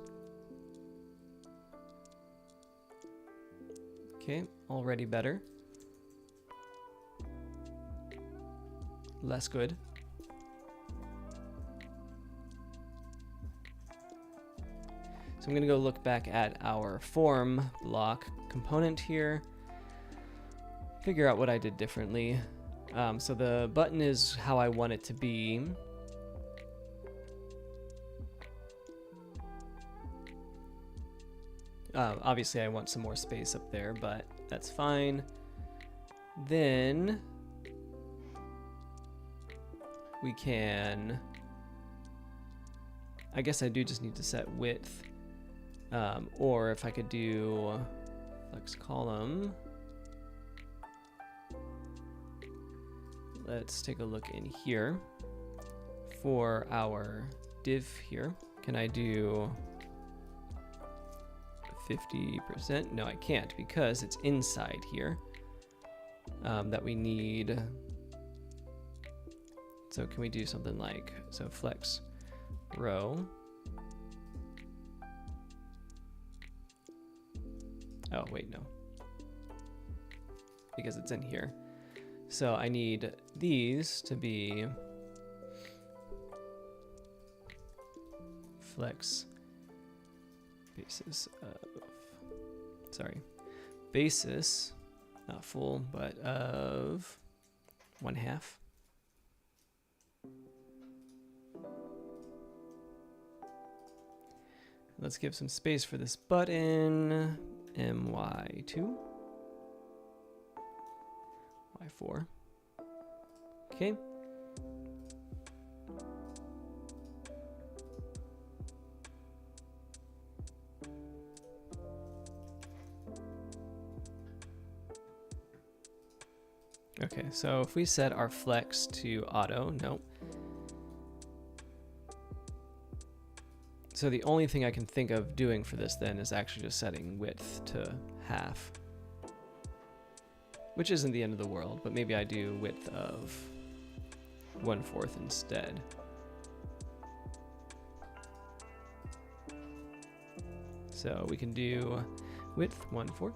Okay, already better. Less good. So I'm going to go look back at our form block component here. Figure out what I did differently. So the button is how I want it to be. Obviously I want some more space up there, but that's fine. Then we can, I guess I do just need to set width. Or if I could do flex column. Let's take a look in here for our div here. Can I do 50%? No, I can't because it's inside here that we need. So can we do something like, so flex row. Oh, wait, no. Because it's in here. So I need these to be flex basis of, sorry, basis, not full, but of 1/2. Let's give some space for this button, my2. Y4. Okay. Okay, so if we set our flex to auto, no. So the only thing I can think of doing for this then is actually just setting width to 1/2. Which isn't the end of the world, but maybe I do width of 1/4 instead. So we can do width 1/4.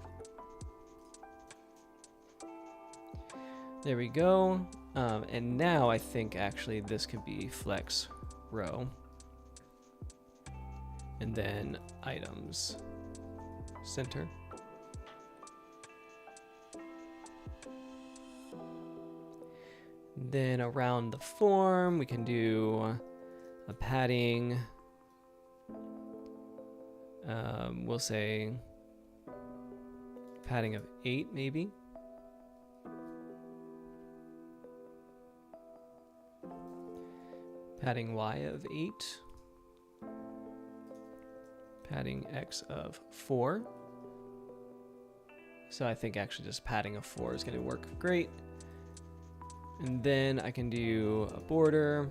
There we go. And now I think actually this could be flex row. And then items center. Then around the form, we can do a padding. We'll say padding of 8, maybe. Padding Y of 8. Padding X of 4. So I think actually just padding of 4 is going to work great. And then I can do a border.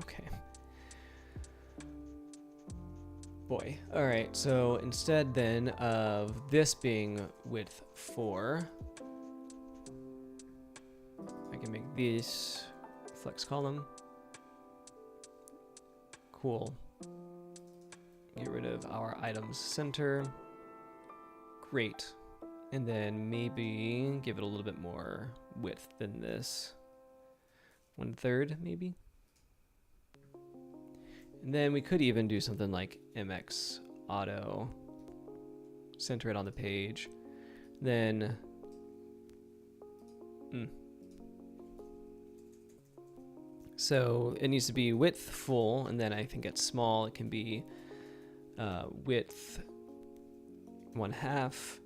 Okay. Boy. All right. So instead then of this being width 4, I can make this flex column. Cool. Get rid of our items center. Great. And then maybe give it a little bit more width than this. 1/3 maybe. And then we could even do something like MX auto. Center it on the page. Then so it needs to be width full, and then I think at small it can be width 1/2,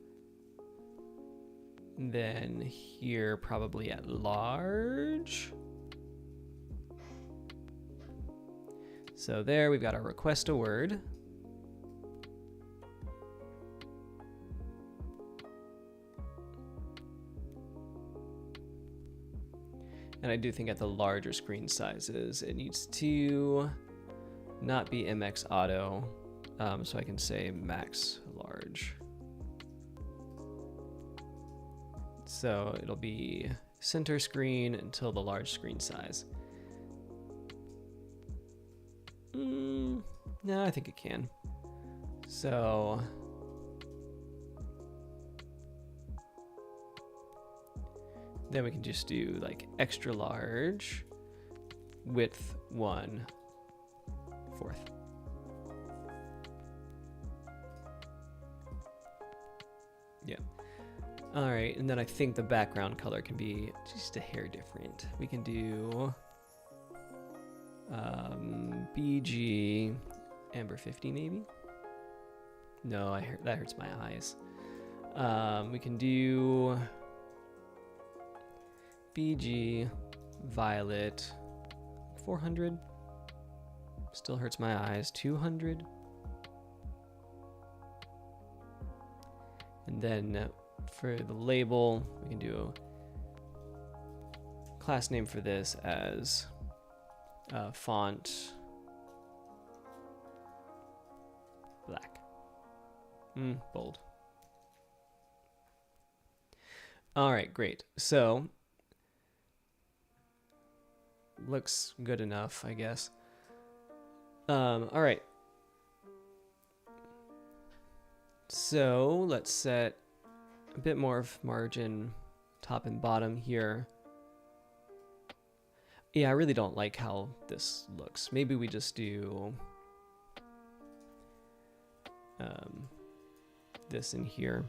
And then here, probably at large. So there, we've got our request a word. And I do think at the larger screen sizes, it needs to not be MX auto. So I can say max large. So it'll be center screen until the large screen size. No, I think it can. So then we can just do like extra large, width 1/4. Yeah. All right, and then I think the background color can be just a hair different. We can do BG Amber 50 maybe? No, that hurts my eyes. We can do BG Violet 400. Still hurts my eyes. 200. And then for the label, we can do a class name for this as font black. Bold. All right, great. So looks good enough, I guess. All right. So let's set a bit more of margin top and bottom here. Yeah, I really don't like how this looks. Maybe we just do this in here.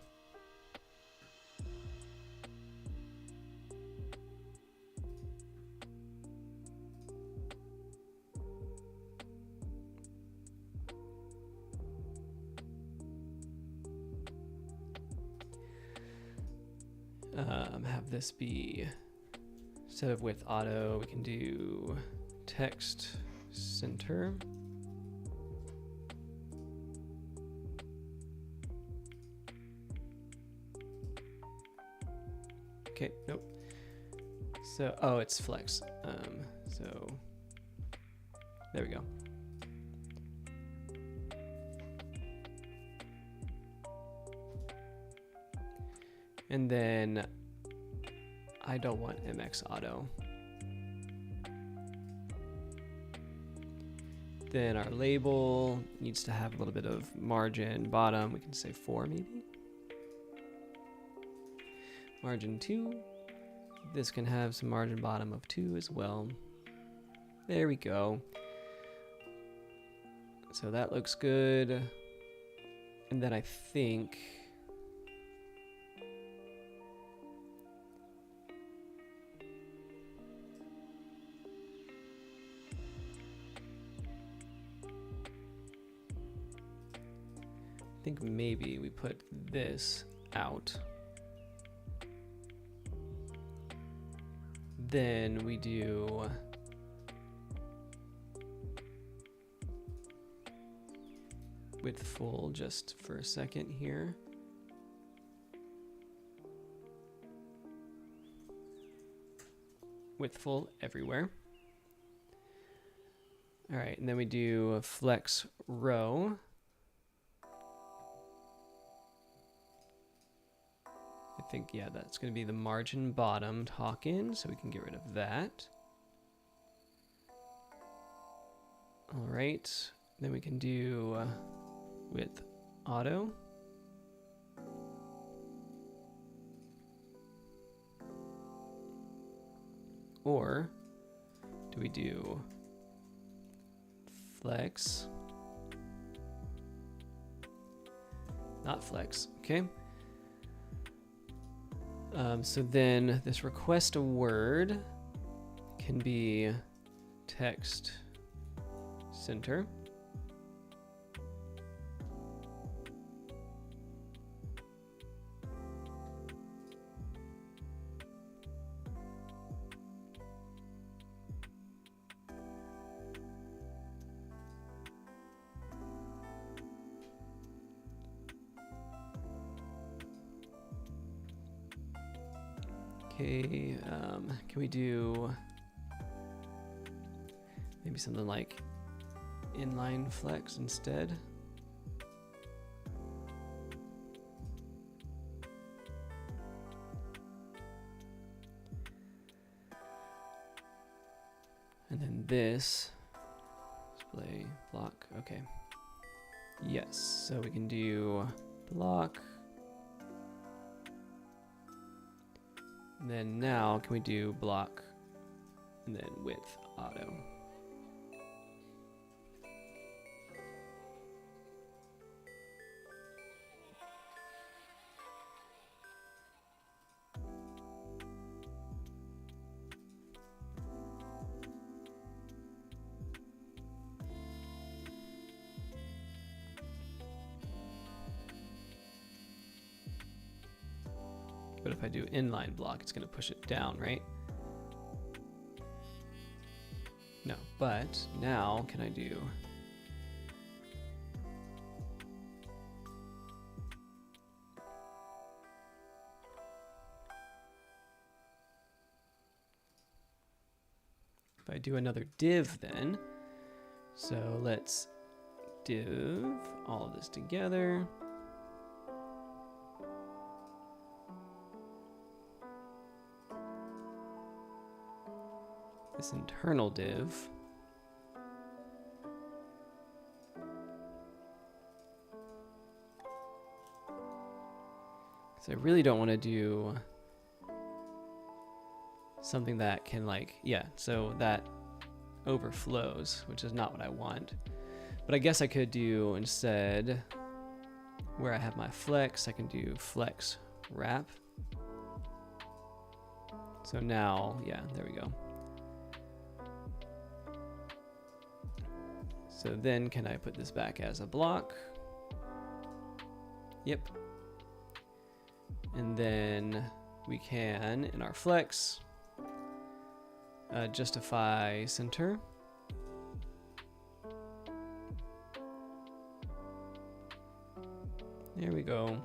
Have this be, instead of with auto, we can do text center. Okay, nope. So, oh, it's flex. So there we go. And then I don't want MX auto. Then our label needs to have a little bit of margin bottom. We can say 4 maybe. Margin 2. This can have some margin bottom of 2 as well. There we go. So that looks good. And then I think maybe we put this out. Then we do width full just for a second here. Width full everywhere. All right, and then we do a flex row. I think, yeah, that's going to be the margin bottom talking, so we can get rid of that. All right, then we can do with auto. Or do we do flex? Not flex, okay. So then this request a word can be text center. Okay, can we do maybe something like inline flex instead? And then this display block. Okay. Yes, so we can do block. And then now can we do block and then width auto. But if I do inline block, it's going to push it down, right? No, but now can I do if I do another div then, so let's div all of this together. This internal div. So I really don't want to do something that can so that overflows, which is not what I want. But I guess I could do instead, where I have my flex, I can do flex wrap. So now, yeah, there we go. So then can I put this back as a block? Yep. And then we can, in our flex, justify center. There we go.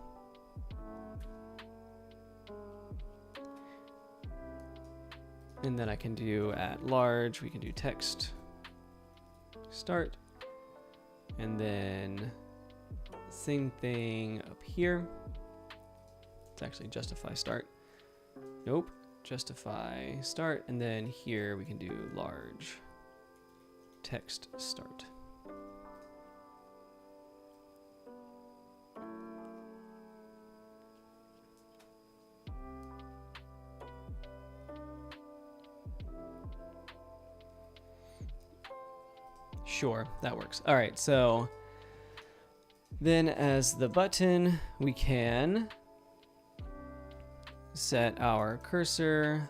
And then I can do at large, we can do text start. And then same thing up here. It's actually justify start. Nope, justify start. And then here we can do large text start. Sure, that works. All right, so then as the button, we can set our cursor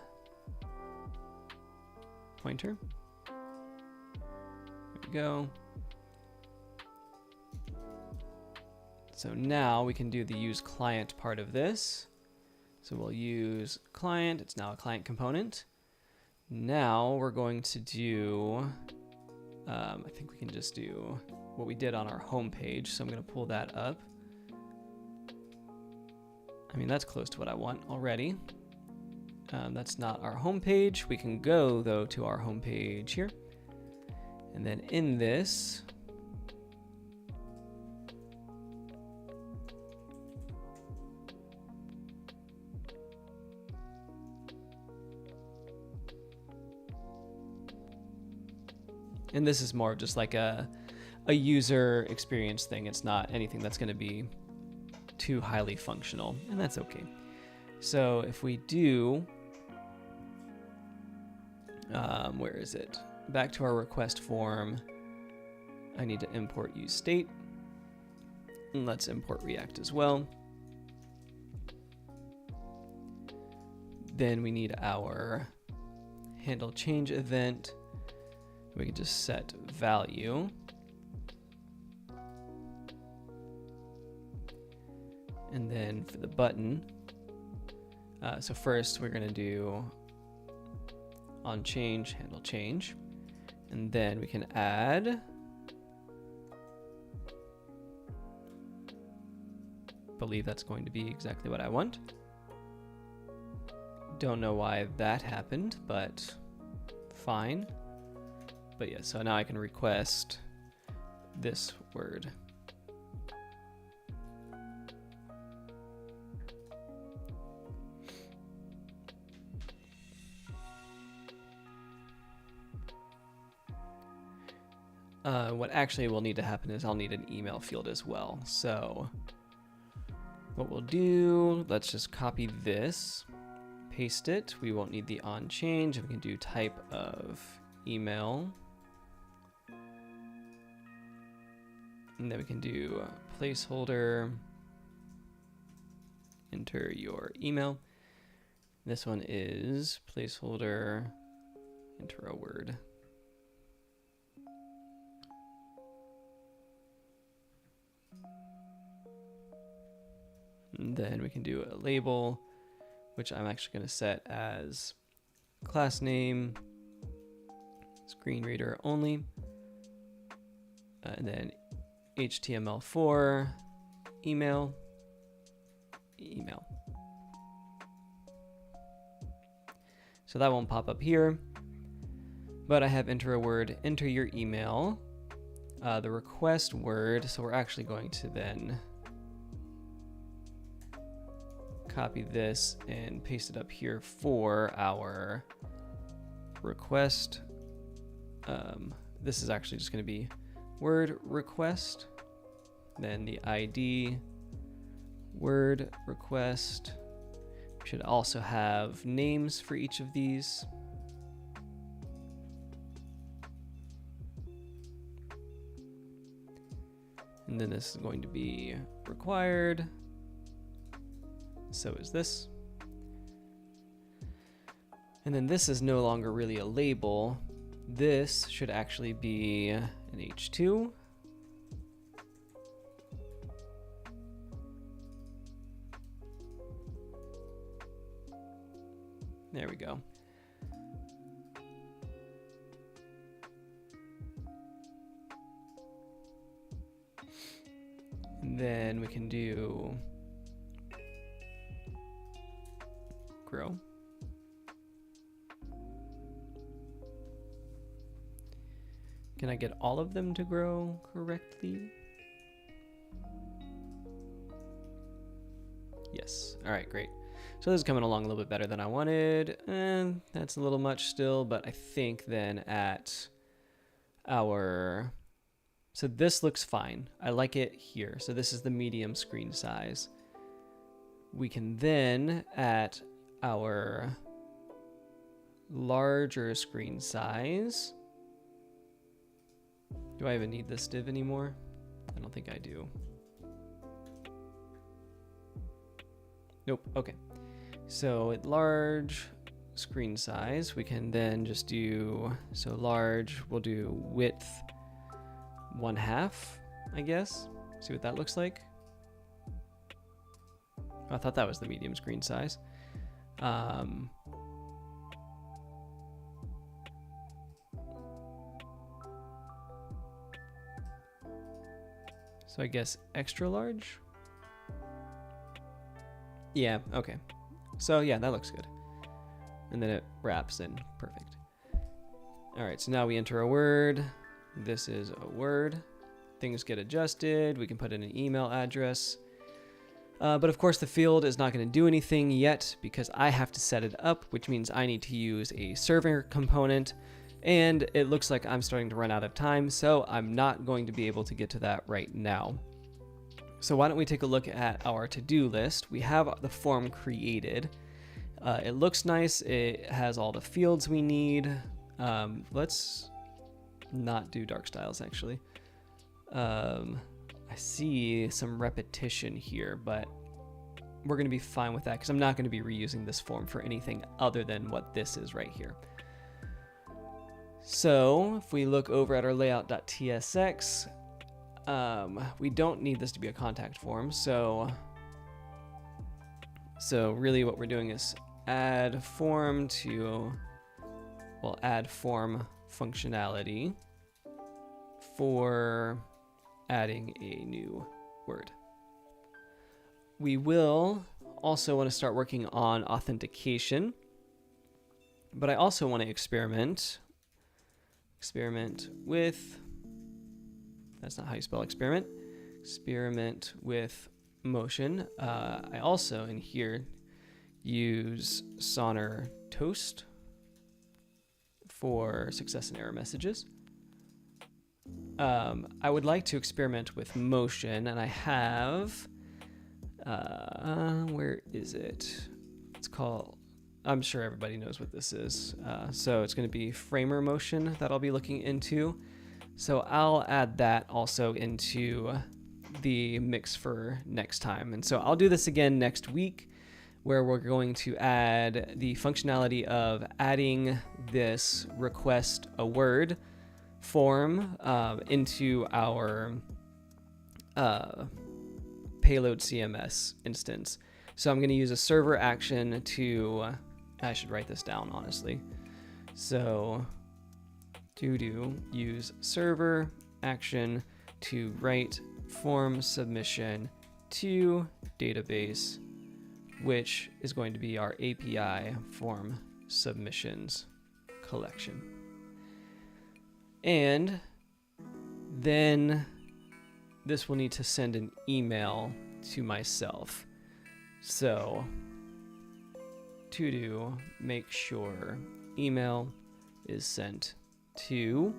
pointer. There we go. So now we can do the use client part of this. So we'll use client. It's now a client component. Now we're going to do I think we can just do what we did on our home page. So I'm going to pull that up. I mean, that's close to what I want already. That's not our home page. We can go, though, to our home page here. And then in this, and this is more of just like a user experience thing. It's not anything that's going to be too highly functional, and that's okay. So if we do, where is it? Back to our request form, I need to import use state. And let's import React as well. Then we need our handle change event. We can just set value. And then for the button, so first we're going to do on change, handle change. And then we can add believe that's going to be exactly what I want. Don't know why that happened, but fine. But yeah, so now I can request this word. What actually will need to happen is I'll need an email field as well. So what we'll do, let's just copy this, paste it. We won't need the on change. We can do type of email. And then we can do placeholder, enter your email. This one is placeholder, enter a word. And then we can do a label, which I'm actually going to set as class name, screen reader only, and then HTML4, email. So that won't pop up here, but I have enter a word, enter your email, the request word. So we're actually going to then copy this and paste it up here for our request. This is actually just going to be word request, then the ID word request. We should also have names for each of these. And then this is going to be required. So is this. And then this is no longer really a label. This should actually be an H2. There we go. And then we can do grow. Can I get all of them to grow correctly? Yes. All right, great. So this is coming along a little bit better than I wanted. And that's a little much still, but I think then at our, so this looks fine. I like it here. So this is the medium screen size. We can then at our larger screen size. Do I even need this div anymore? I don't think I do. Nope, okay. So at large screen size, we can then just do, so large, we'll do width 1/2, I guess. See what that looks like. I thought that was the medium screen size. So I guess extra large? Yeah, okay. So yeah, that looks good. And then it wraps in, perfect. All right, so now we enter a word. This is a word. Things get adjusted. We can put in an email address. But of course the field is not going to do anything yet because I have to set it up, which means I need to use a server component. And it looks like I'm starting to run out of time, so I'm not going to be able to get to that right now. So why don't we take a look at our to-do list. We have the form created. It looks nice. It has all the fields we need. Let's not do dark styles actually. I see some repetition here, but we're going to be fine with that because I'm not going to be reusing this form for anything other than what this is right here. So if we look over at our layout.tsx, we don't need this to be a contact form. So really what we're doing is add form to, well, add form functionality for adding a new word. We will also want to start working on authentication. But I also want to experiment with, that's not how you spell experiment, experiment with motion. I also in here use Sonar Toast for success and error messages. I would like to experiment with motion, and I have, where is it? It's called, I'm sure everybody knows what this is. So it's going to be framer motion that I'll be looking into. So I'll add that also into the mix for next time. And so I'll do this again next week, where we're going to add the functionality of adding this request a word form into our PayloadCMS instance. So I'm going to use a server action to, I should write this down honestly. So TODO use server action to write form submission to database, which is going to be our API form submissions collection. And then this will need to send an email to myself. So TODO make sure email is sent to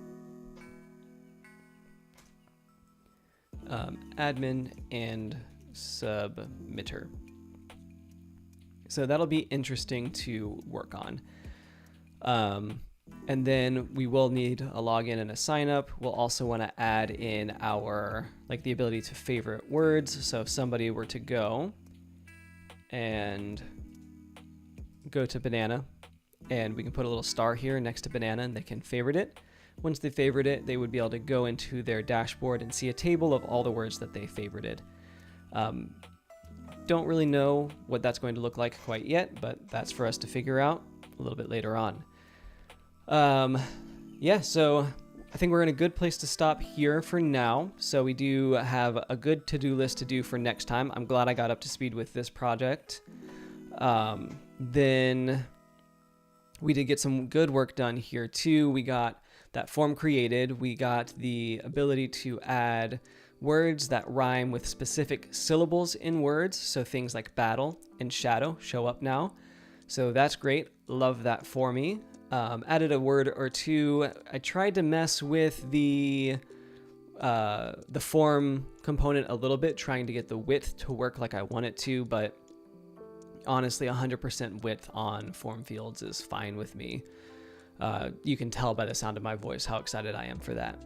admin and submitter. So that'll be interesting to work on. And then we will need a login and a sign up. We'll also want to add in our, like, the ability to favorite words. So if somebody were to go to banana, and we can put a little star here next to banana, and they can favorite it. Once they favorite it, they would be able to go into their dashboard and see a table of all the words that they favorited. Don't really know what that's going to look like quite yet, but that's for us to figure out a little bit later on. Yeah, so I think we're in a good place to stop here for now. So we do have a good to-do list to do for next time. I'm glad I got up to speed with this project. Then we did get some good work done here too. We got that form created. We got the ability to add words that rhyme with specific syllables in words. So things like battle and shadow show up now. So that's great. Love that for me. Added a word or two. I tried to mess with the form component a little bit, trying to get the width to work like I want it to, but honestly, 100% width on form fields is fine with me. You can tell by the sound of my voice how excited I am for that.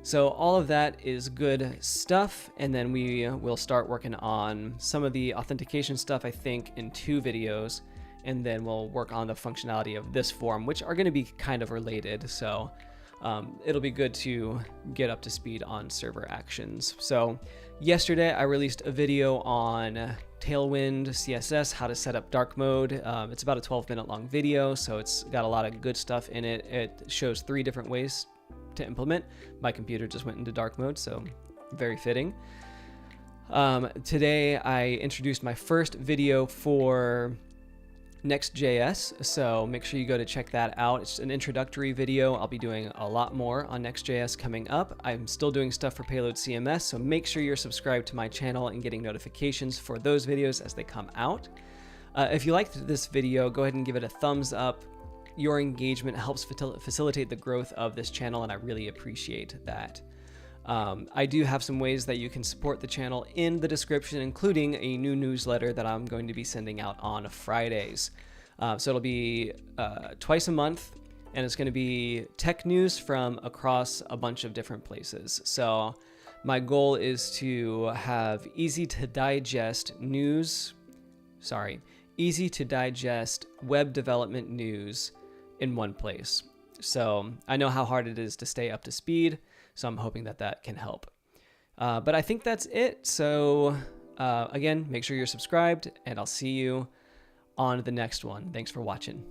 So all of that is good stuff, and then we will start working on some of the authentication stuff, I think, in 2 videos, and then we'll work on the functionality of this form, which are going to be kind of related. So it'll be good to get up to speed on server actions. So yesterday I released a video on TailwindCSS, how to set up dark mode. It's about a 12-minute long video, so it's got a lot of good stuff in it. It shows 3 different ways to implement. My computer just went into dark mode, so very fitting. Today I introduced my first video for NextJS, so make sure you go to check that out. It's an introductory video. I'll be doing a lot more on NextJS coming up. I'm still doing stuff for PayloadCMS, so make sure you're subscribed to my channel and getting notifications for those videos as they come out. If you liked this video, go ahead and give it a thumbs up. Your engagement helps facilitate the growth of this channel, and I really appreciate that. I do have some ways that you can support the channel in the description, including a new newsletter that I'm going to be sending out on Fridays. So it'll be twice a month, and it's going to be tech news from across a bunch of different places. So my goal is to have easy to digest web development news in one place. So I know how hard it is to stay up to speed, so I'm hoping that that can help. But I think that's it. So again, make sure you're subscribed, and I'll see you on the next one. Thanks for watching.